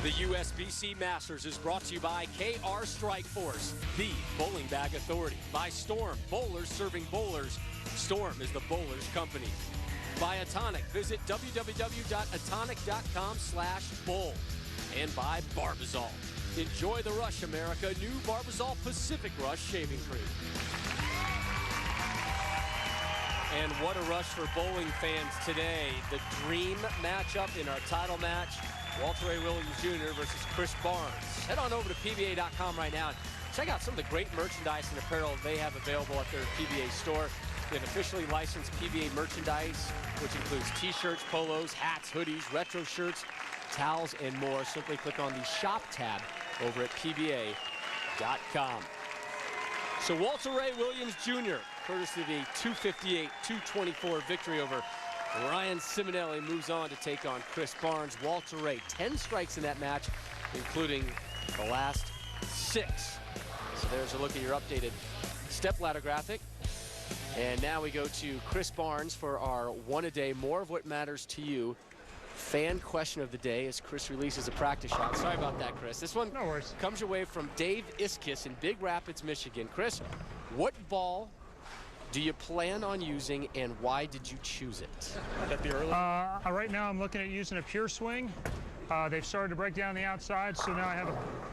The USBC Masters is brought to you by KR Strike Force, the bowling bag authority. By Storm, bowlers serving bowlers. Storm is the bowler's company. By Atonic, visit www.atonic.com/bowl. And by Barbazol. Enjoy the rush, America. New Barbazol Pacific Rush Shaving Cream. And what a rush for bowling fans today. The dream matchup in our title match. Walter Ray Williams Jr. versus Chris Barnes. Head on over to PBA.com right now and check out some of the great merchandise and apparel they have available at their PBA store. They have officially licensed PBA merchandise, which includes t-shirts, polos, hats, hoodies, retro shirts, towels, and more. Simply click on the shop tab over at PBA.com. So Walter Ray Williams Jr., courtesy of the 258-224 victory over Ryan Ciminelli, moves on to take on Chris Barnes. Walter Ray, 10 strikes in that match, including the last 6. So there's a look at your updated stepladder graphic. And now we go to Chris Barnes for our one-a-day, more of what matters to you. Fan question of the day as Chris releases a practice shot. Sorry about that, Chris. This one comes your way from Dave Iskis in Big Rapids, Michigan. Chris, what ball do you plan on using, and why did you choose it? Right now I'm looking at using a pure swing. They've started to break down the outside, so now I have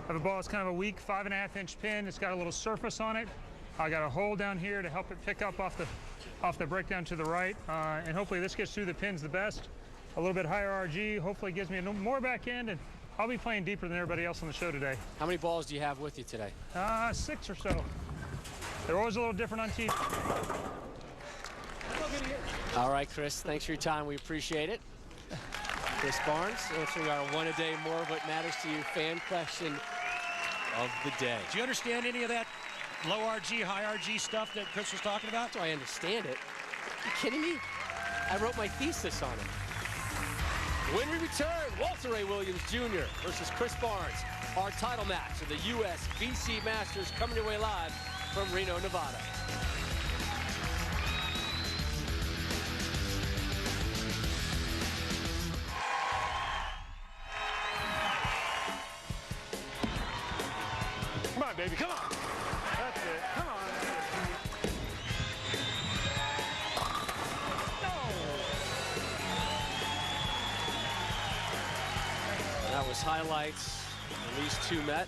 a ball that's kind of a weak 5.5-inch pin. It's got a little surface on it. I got a hole down here to help it pick up off the breakdown to the right, and hopefully this gets through the pins the best. A little bit higher RG, hopefully gives me more back end, and I'll be playing deeper than everybody else on the show today. How many balls do you have with you today? 6 or so. They're always a little different on TV. All right, Chris, thanks for your time. We appreciate it. Chris Barnes answering our one-a-day more of what matters to you fan question of the day. Do you understand any of that low RG, high RG stuff that Chris was talking about? Do I understand it? Are you kidding me? I wrote my thesis on it. When we return, Walter Ray Williams Jr. versus Chris Barnes. Our title match of the USBC Masters coming your way live from Reno, Nevada. Come on, baby, come on. That's it, come on. That was highlights when these two met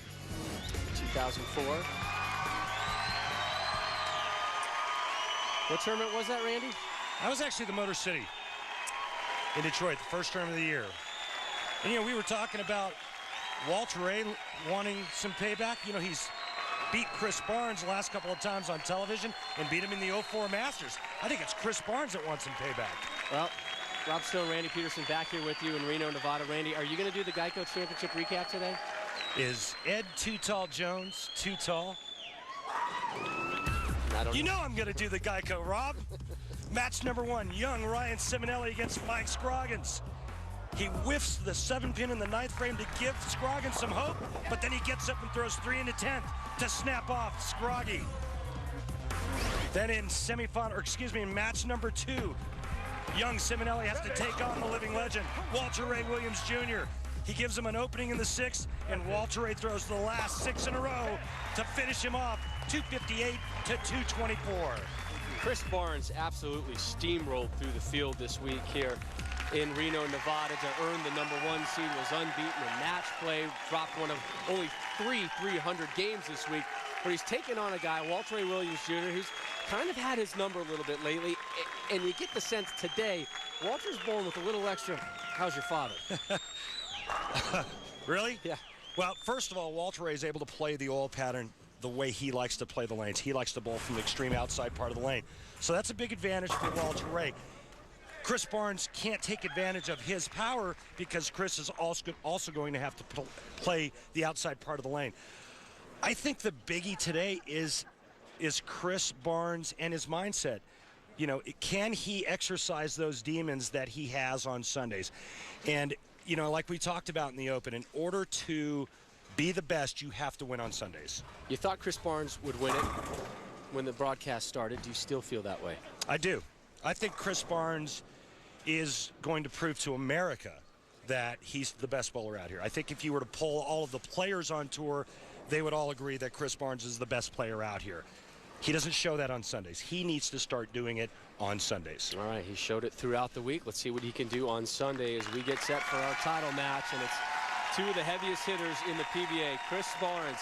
in 2004. What tournament was that, Randy? That was actually the Motor City in Detroit, the first tournament of the year. And, you know, we were talking about Walter Ray wanting some payback. You know, he's beat Chris Barnes the last couple of times on television and beat him in the 04 Masters. I think it's Chris Barnes that wants some payback. Well, Rob Stone, Randy Peterson back here with you in Reno, Nevada. Randy, are you going to do the Geico Championship recap today? Is Ed Too Tall Jones too tall? I don't know. I'm going to do the Geico, Rob. Match number 1, young Ryan Ciminelli against Mike Scroggins. He whiffs the 7-pin in the 9th frame to give Scroggins some hope, but then he gets up and throws 3 in the 10th to snap off Scroggy. Then in in match number 2, young Ciminelli has to take on the living legend, Walter Ray Williams Jr. He gives him an opening in the 6th, and Walter Ray throws the last 6 in a row to finish him off, 258 to 224. Chris Barnes absolutely steamrolled through the field this week here in Reno, Nevada to earn the #1 seed, was unbeaten in match play, dropped one of only 300 games this week, but he's taken on a guy, Walter Ray Williams Jr., who's kind of had his number a little bit lately, and you get the sense today, Walter's born with a little extra, how's your father? Really? Yeah. Well, first of all, Walter Ray is able to play the oil pattern the way he likes to play the lanes. He likes to bowl from the extreme outside part of the lane. So that's a big advantage for Walter Ray. Chris Barnes can't take advantage of his power because Chris is also going to have to play the outside part of the lane. I think the biggie today is Chris Barnes and his mindset. You know, can he exercise those demons that he has on Sundays? And, you know, like we talked about in the Open, in order to be the best, you have to win on Sundays. You thought Chris Barnes would win it when the broadcast started. Do you still feel that way? I do. I think Chris Barnes is going to prove to America that he's the best bowler out here. I think if you were to poll all of the players on tour, they would all agree that Chris Barnes is the best player out here. He doesn't show that on Sundays. He needs to start doing it on Sundays. All right, he showed it throughout the week. Let's see what he can do on Sunday as we get set for our title match, and it's 2 of the heaviest hitters in the PBA. Chris Barnes,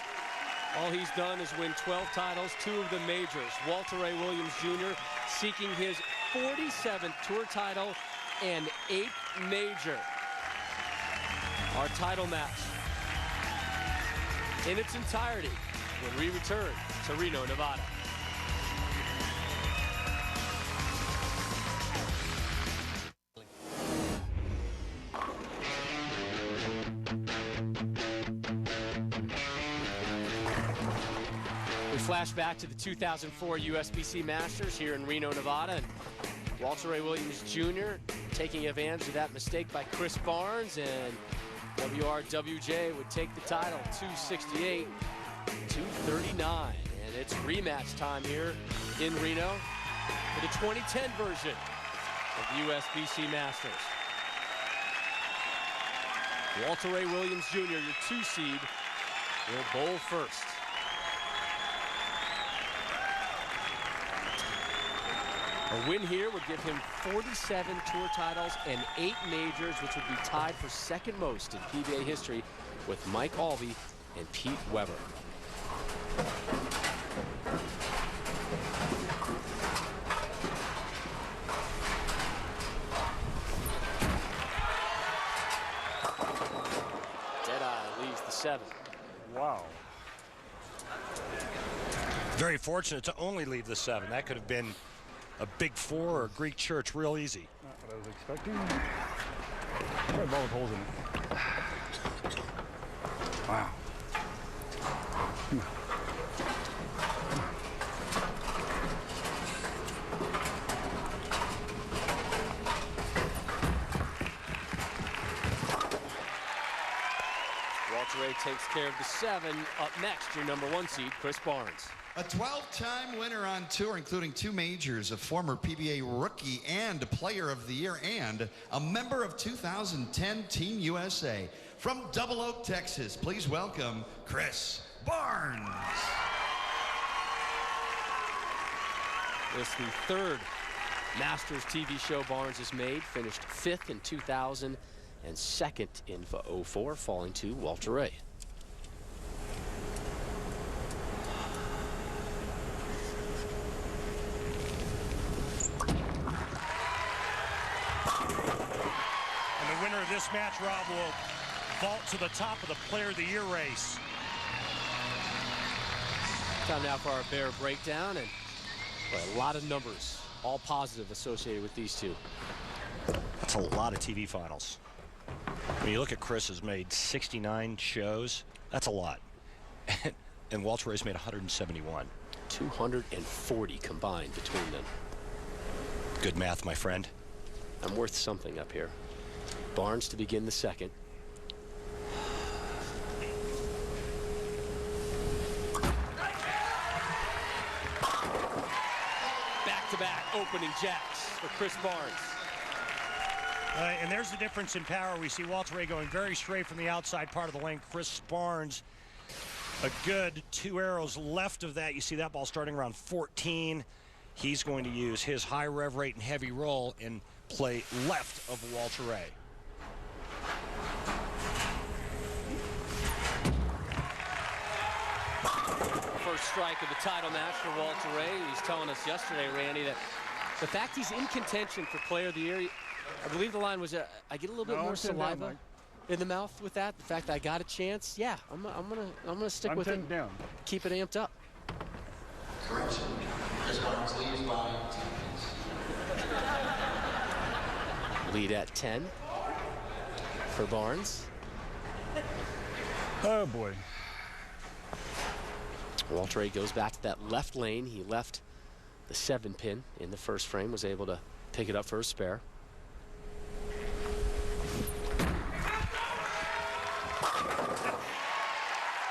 all he's done is win 12 titles, 2 of the majors. Walter Ray Williams Jr. seeking his 47th tour title and 8th major. Our title match in its entirety when we return to Reno, Nevada. We flash back to the 2004 USBC Masters here in Reno, Nevada, and Walter Ray Williams Jr. taking advantage of that mistake by Chris Barnes, and WRWJ would take the title 268-239. And it's rematch time here in Reno for the 2010 version of the USBC Masters. Walter Ray Williams Jr., your 2 seed, will bowl first. A win here would give him 47 tour titles and 8 majors, which would be tied for second most in PBA history with Mike Albee and Pete Weber. 7. Wow. Very fortunate to only leave the 7. That could have been a big 4 or a Greek church real easy. Not what I was expecting. Got a ball with holes in it. Wow. Walter Ray takes care of the 7. Up next, your number 1 seed, Chris Barnes. A 12-time winner on tour, including 2 majors, a former PBA Rookie and Player of the Year, and a member of 2010 Team USA. From Double Oak, Texas, please welcome Chris Barnes. It's the 3rd Masters TV show Barnes has made. Finished 5th in 2000 and 2nd in 04, falling to Walter Ray. This match, Rob, will vault to the top of the Player of the Year race. Time now for our Bear breakdown, and a lot of numbers, all positive associated with these two. That's a lot of TV finals. When you look at Chris has made 69 shows, that's a lot. And Walter Ray's made 171. 240 combined between them. Good math, my friend. I'm worth something up here. Barnes to begin the 2nd. Back-to-back opening jacks for Chris Barnes. And there's the difference in power. We see Walter Ray going very straight from the outside part of the lane. Chris Barnes, a good 2 arrows left of that. You see that ball starting around 14. He's going to use his high rev rate and heavy roll and play left of Walter Ray. First strike of the title match for Walter Ray. He's telling us yesterday, Randy, that the fact he's in contention for Player of the Year, I believe the line was, I get a little bit more saliva in the mouth with that. The fact I got a chance, yeah, I'm gonna stick with it. Down. Keep it amped up. Correction. Chris Barnes leads by 10 Lead at 10 for Barnes. Oh boy. Walter Ray goes back to that left lane. He left the 7-pin in the first frame, was able to pick it up for a spare.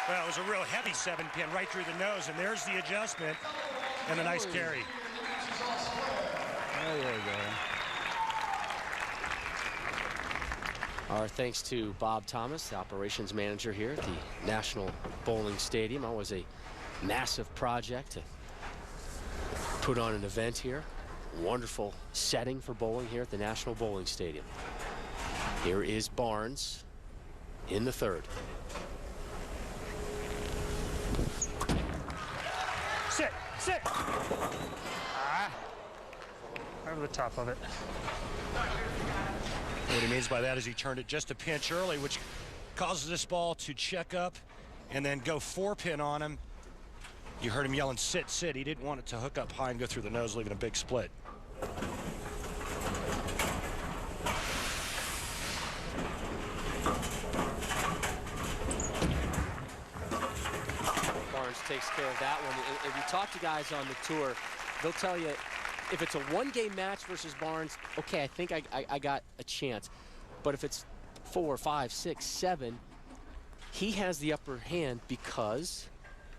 Well, it was a real heavy 7-pin right through the nose, and there's the adjustment and a nice carry. There we go. Our thanks to Bob Thomas, the operations manager here at the National Bowling Stadium. Always a massive project to put on an event here. Wonderful setting for bowling here at the National Bowling Stadium. Here is Barnes in the 3rd. Sit. Over the top of it. What he means by that is he turned it just a pinch early, which causes this ball to check up and then go 4-pin on him. You heard him yelling, sit, sit. He didn't want it to hook up high and go through the nose, leaving a big split. Barnes takes care of that one. If you talk to guys on the tour, they'll tell you if it's a 1-game match versus Barnes, okay, I think I got a chance. But if it's 4, 5, 6, 7, he has the upper hand because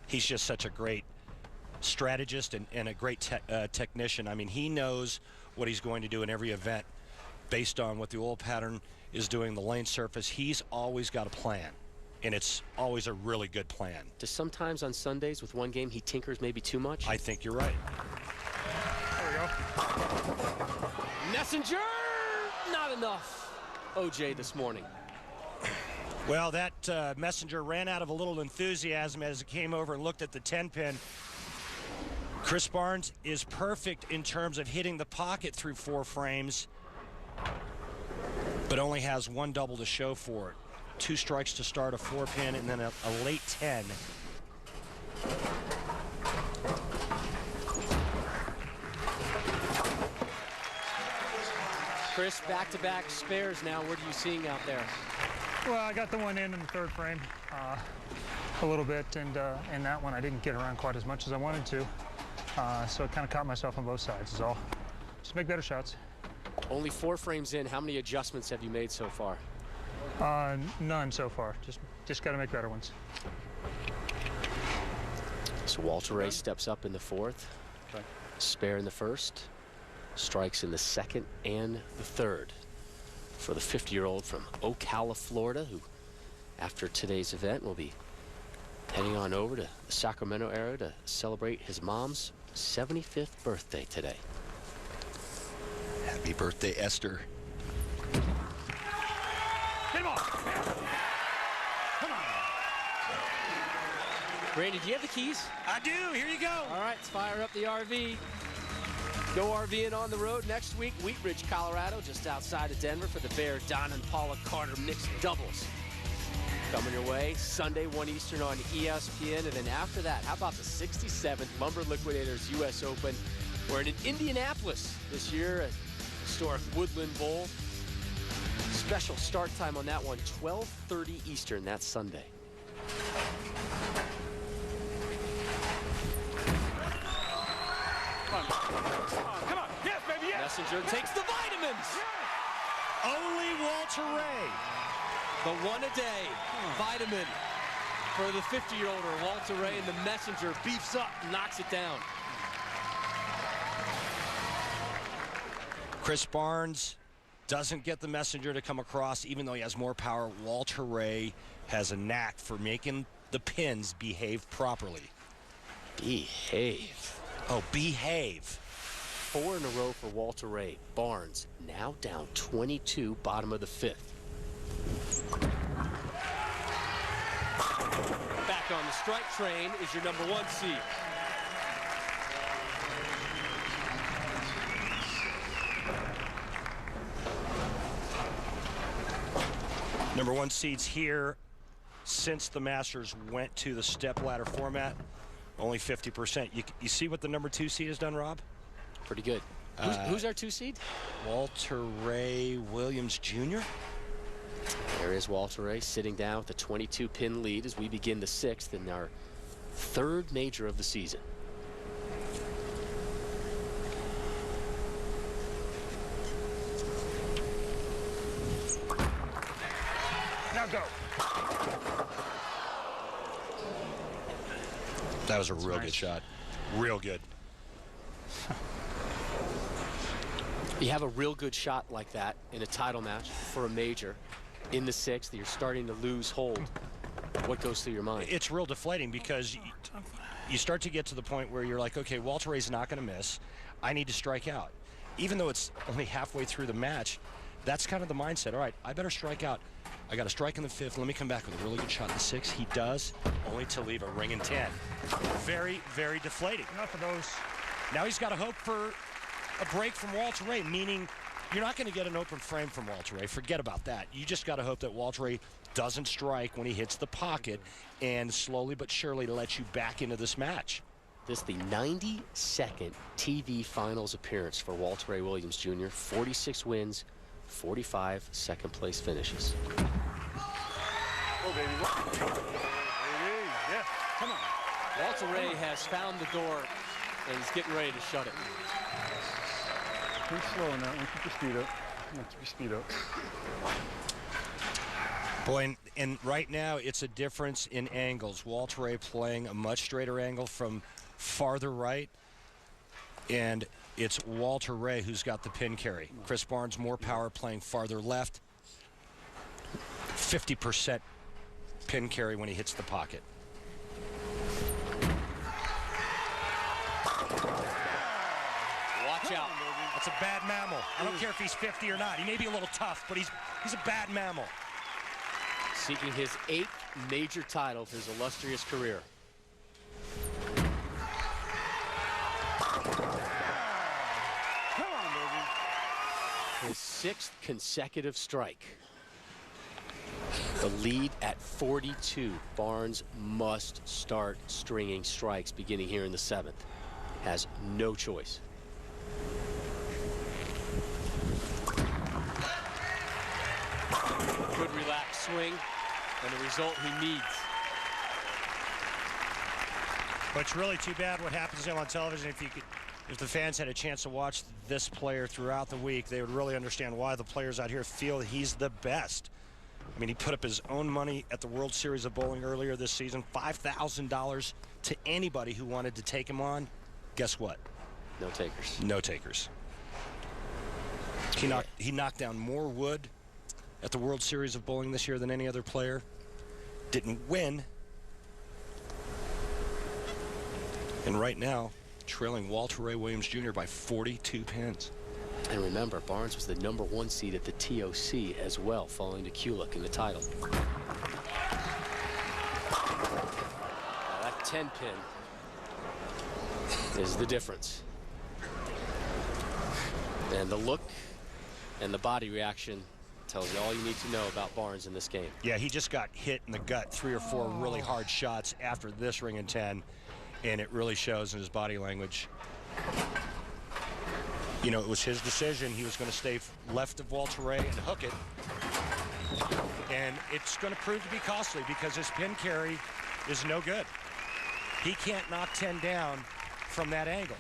he's just such a great strategist and a great technician. I mean, he knows what he's going to do in every event based on what the oil pattern is doing, the lane surface. He's always got a plan, and it's always a really good plan. Just sometimes on Sundays with 1 game, he tinkers maybe too much? I think you're right. There we go. Messenger! Not enough. OJ this morning. Well, that Messenger ran out of a little enthusiasm as it came over and looked at the 10-pin. Chris Barnes is perfect in terms of hitting the pocket through 4 frames, but only has 1 double to show for it. 2 strikes to start, a 4-pin, and then a late 10. Chris, back-to-back spares now. What are you seeing out there? Well, I got the one in the 3rd frame a little bit, and in that one I didn't get around quite as much as I wanted to. So I kind of caught myself on both sides is all. Just make better shots. Only 4 frames in. How many adjustments have you made so far? None so far. Just got to make better ones. So Walter Ray steps up in the 4th. Okay. Spare in the 1st. Strikes in the 2nd and the 3rd. For the 50-year-old from Ocala, Florida, who after today's event will be heading on over to the Sacramento area to celebrate his mom's 75th birthday today. Happy birthday, Esther. Get him off. Come on. Randy, do you have the keys? I do. Here you go. All right, let's fire up the RV. Go RVing on the road next week, Wheat Ridge, Colorado, just outside of Denver for the Bear, Don and Paula Carter mixed doubles. Coming your way, Sunday, 1 Eastern on ESPN. And then after that, how about the 67th Lumber Liquidators U.S. Open? We're in Indianapolis this year at historic Woodland Bowl. Special start time on that one, 12:30 Eastern, that's Sunday. Come on. Yes, baby, yes. Messenger takes the vitamins. Only Walter Ray. The one-a-day vitamin for the 50-year-older Walter Ray, and the Messenger beefs up, knocks it down. Chris Barnes doesn't get the Messenger to come across, even though he has more power. Walter Ray has a knack for making the pins behave properly. Behave. Oh, behave. 4 in a row for Walter Ray. Barnes now down 22, bottom of the 5th. Back on the strike train is your number 1 seed. Number 1 seeds here since the Masters went to the stepladder format. Only 50%. You see what the number 2 seed has done, Rob? Pretty good. Who's our 2 seed? Walter Ray Williams Jr. There is Walter Ray sitting down with a 22-pin lead as we begin the 6th in our 3rd major of the season. Now go. That was a real good shot. Real good. You have a real good shot like that in a title match for a major in the 6th. You're starting to lose hold. What goes through your mind? It's real deflating because you start to get to the point where you're like, okay, Walter Ray's not going to miss. I need to strike out. Even though it's only halfway through the match, that's kind of the mindset. All right, I better strike out. I got a strike in the 5th. Let me come back with a really good shot in the 6th. He does, only to leave a ring in 10. Very, very deflating. Enough of those. Now he's got to hope for a break from Walter Ray, meaning you're not going to get an open frame from Walter Ray. Forget about that. You just got to hope that Walter Ray doesn't strike when he hits the pocket and slowly but surely let you back into this match. This is the 92nd TV Finals appearance for Walter Ray Williams Jr. 46 wins, 45 second-place finishes. Oh, baby. Baby, yeah. Come on. Walter Ray has found the door, and he's getting ready to shut it. Pretty slow on that one. Keep your speed up. Keep your speed up. Boy, and right now it's a difference in angles. Walter Ray playing a much straighter angle from farther right, and it's Walter Ray who's got the pin carry. Chris Barnes more power playing farther left. 50% pin carry when he hits the pocket. Watch out. That's a bad mammal. I don't care if he's 50 or not. He may be a little tough, but he's a bad mammal. Seeking his 8th major title of his illustrious career. Come on, baby. His 6th consecutive strike. The lead at 42. Barnes must start stringing strikes beginning here in the 7th. Has no choice. Good relaxed swing, and the result he needs. But it's really too bad what happens to him on television. If the fans had a chance to watch this player throughout the week, they would really understand why the players out here feel he's the best. I mean, he put up his own money at the World Series of Bowling earlier this season, $5,000 to anybody who wanted to take him on. Guess what? No takers. No takers. He knocked down more wood at the World Series of Bowling this year than any other player. Didn't win. And right now, trailing Walter Ray Williams Jr. by 42 pins. And remember, Barnes was the #1 seed at the TOC as well, falling to Kulik in the title. Now that 10-pin is the difference. And the look and the body reaction tells you all you need to know about Barnes in this game. Yeah, he just got hit in the gut 3 or 4 really hard shots after this ring in 10, and it really shows in his body language. You know, it was his decision. He was going to stay left of Walter Ray and hook it. And it's going to prove to be costly because his pin carry is no good. He can't knock 10 down from that angle.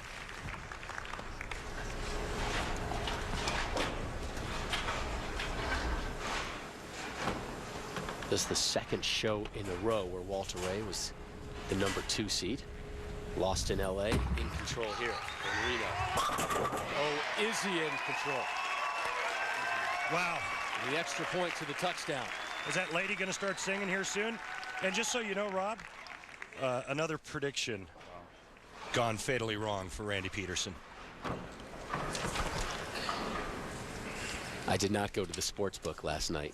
This is the second show in a row where Walter Ray was the #2 seed. Lost in LA, in control here in Reno. Oh, is he in control? Wow. The extra point to the touchdown. Is that lady going to start singing here soon? And just so you know, Rob, another prediction gone fatally wrong for Randy Peterson. I did not go to the sports book last night.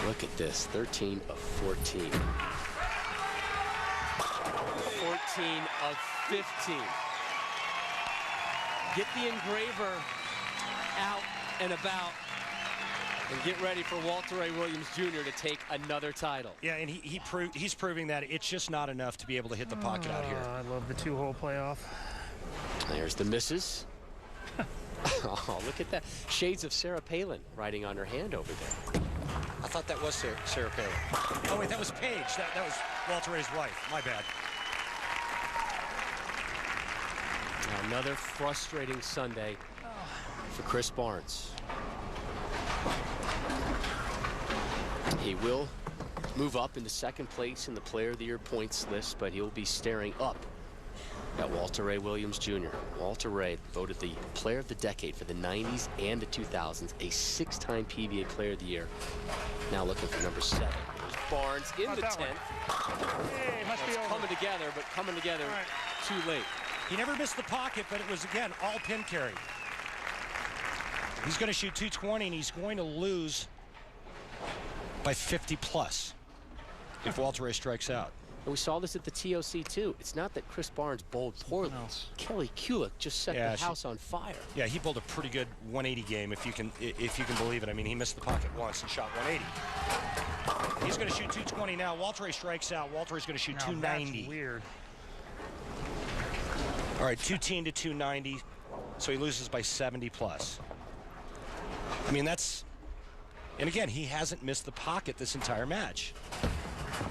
Look at this, 13 of 14. 14 of 15. Get the engraver out and about and get ready for Walter Ray Williams Jr. to take another title. Yeah, and he's proving that it's just not enough to be able to hit the pocket out here. I love the 2-hole playoff. There's the misses. Oh, look at that. Shades of Sarah Palin riding on her hand over there. I thought that was Sarah Palin. Oh, wait, that was Paige. That was Walter Ray's wife. My bad. Another frustrating Sunday for Chris Barnes. He will move up into second place in the Player of the Year points list, but he'll be staring up at Walter Ray Williams Jr. Walter Ray voted the Player of the Decade for the 90s and the 2000s, a 6-time PBA Player of the Year. Now looking for #7. There's Barnes in the 10th. Hey, must be over. Coming together, but coming together too late. He never missed the pocket, but it was, again, all pin carry. He's going to shoot 220, and he's going to lose by 50 plus if Walter Ray strikes out. And we saw this at the TOC too. It's not that Chris Barnes bowled poorly. Kelly Kulik just set the house on fire. Yeah, he bowled a pretty good 180 game, if you can believe it. I mean, he missed the pocket once and shot 180. He's going to shoot 220 now. Walter Ray strikes out. Walter Ray's going to shoot 290. That's weird. All right, 210 to 290, so he loses by 70 plus. I mean, that's, and again, he hasn't missed the pocket this entire match.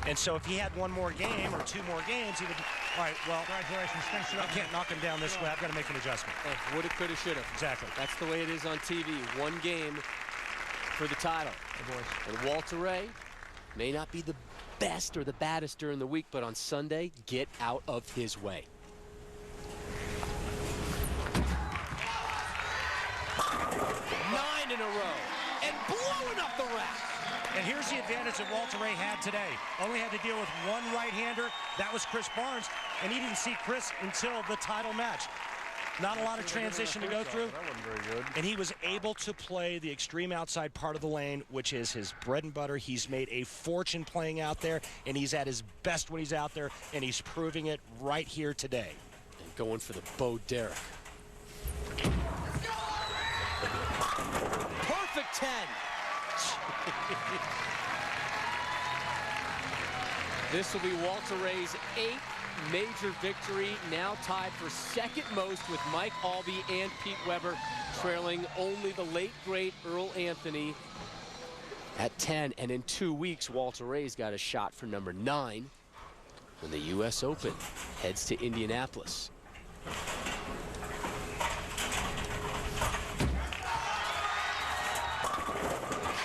And so if he had one more game or 2 more games, he would, all right, well, congratulations, finish it up. I can't knock him down this way. I've got to make an adjustment. Woulda, coulda, shoulda. Exactly. That's the way it is on TV. One game for the title. And Walter Ray may not be the best or the baddest during the week, but on Sunday, get out of his way. Nine in a row and blowing up the rack. And here's the advantage that Walter Ray had today. Only had to deal with one right-hander. That was Chris Barnes, and he didn't see Chris until the title match. Not a lot of transition to go through. That wasn't very good. And he was able to play the extreme outside part of the lane, which is his bread and butter. He's made a fortune playing out there, and he's at his best when he's out there, and he's proving it right here today. And going for the Bo Derek. perfect 10. This will be Walter Ray's 8th major victory, now tied for second most with Mike Albee and Pete Weber, trailing only the late, great Earl Anthony at 10. And in 2 weeks, Walter Ray's got a shot for number 9 when the U.S. Open heads to Indianapolis.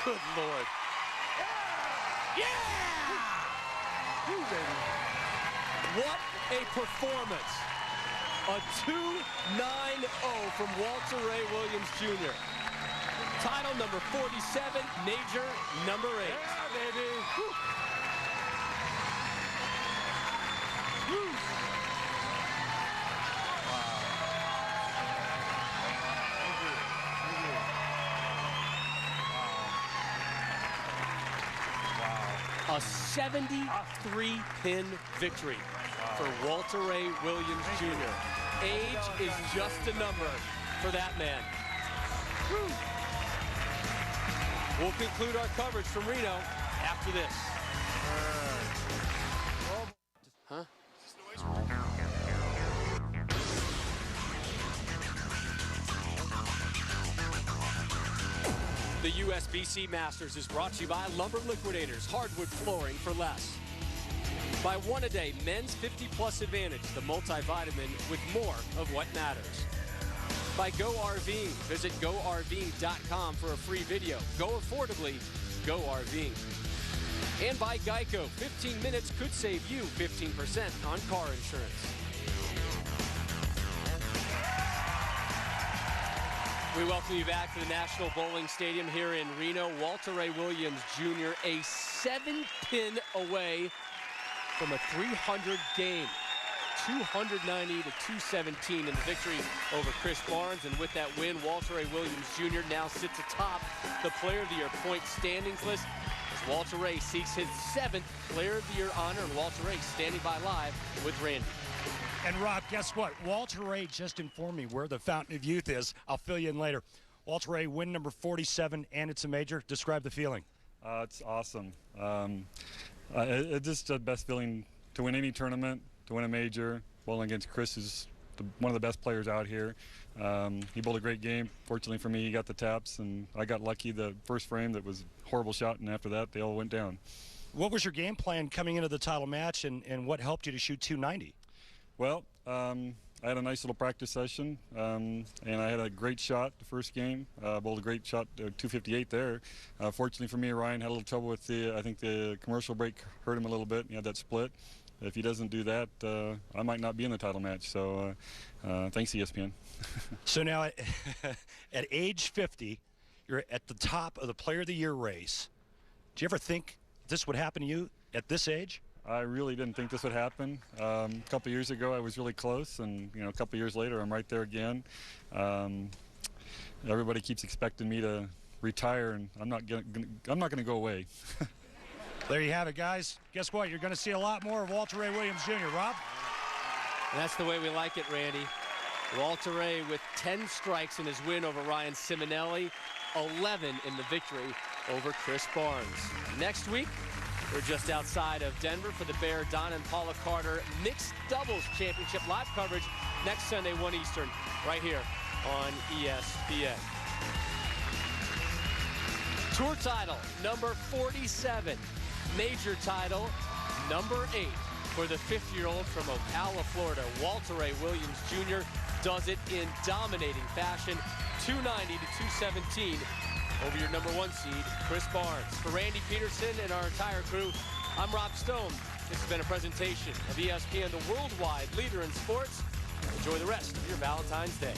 Good Lord. Yeah! What a performance. A 2-9-0 from Walter Ray Williams Jr. Title number 47, major number 8. Yeah, baby. Woo. Woo. A 73-pin victory for Walter Ray Williams Jr. Age is just a number for that man. We'll conclude our coverage from Reno after this. Huh? The USBC Masters is brought to you by Lumber Liquidators, hardwood flooring for less. By One A Day, Men's 50+ Advantage, the multivitamin with more of what matters. By Go RVing, visit GoRVing.com for a free video. Go affordably, Go RVing. And by Geico, 15 minutes could save you 15% on car insurance. We welcome you back to the National Bowling Stadium here in Reno. Walter Ray Williams Jr. a 7-pin away from a 300 game. 290 to 217 in the victory over Chris Barnes. And with that win, Walter Ray Williams Jr. now sits atop the Player of the Year point standings list as Walter Ray seeks his 7th Player of the Year honor. And Walter Ray standing by live with Randy. And Rob, guess what? Walter Ray just informed me where the Fountain of Youth is. I'll fill you in later. Walter Ray, win number 47, and it's a major. Describe the feeling. It's awesome. It's just the best feeling to win any tournament, to win a major. Bowling against Chris is one of the best players out here. He bowled a great game. Fortunately for me, he got the taps, and I got lucky. The first frame, that was a horrible shot, and after that, they all went down. What was your game plan coming into the title match, and what helped you to shoot 290? Well, I had a nice little practice session, and I had a great shot the first game. Bowled a great shot, 258 there. Fortunately for me, Ryan had a little trouble with I think the commercial break hurt him a little bit. He had that split. If he doesn't do that, I might not be in the title match. So thanks, ESPN. So now at age 50, you're at the top of the Player of the Year race. Do you ever think this would happen to you at this age? I really didn't think this would happen. A couple years ago, I was really close, and a couple years later, I'm right there again. Everybody keeps expecting me to retire, and I'm not gonna go away. There you have it, guys. Guess what? You're going to see a lot more of Walter Ray Williams Jr. Rob? That's the way we like it, Randy. Walter Ray with 10 strikes in his win over Ryan Ciminelli, 11 in the victory over Chris Barnes. Next week, we're just outside of Denver for the Bear Don and Paula Carter Mixed Doubles Championship live coverage next Sunday, 1 Eastern, right here on ESPN. Tour title, number 47. Major title, number 8 for the 50-year-old from Ocala, Florida. Walter Ray Williams Jr. does it in dominating fashion, 290 to 217 over your number 1 seed, Chris Barnes. For Randy Peterson and our entire crew, I'm Rob Stone. This has been a presentation of ESPN, the worldwide leader in sports. Enjoy the rest of your Valentine's Day.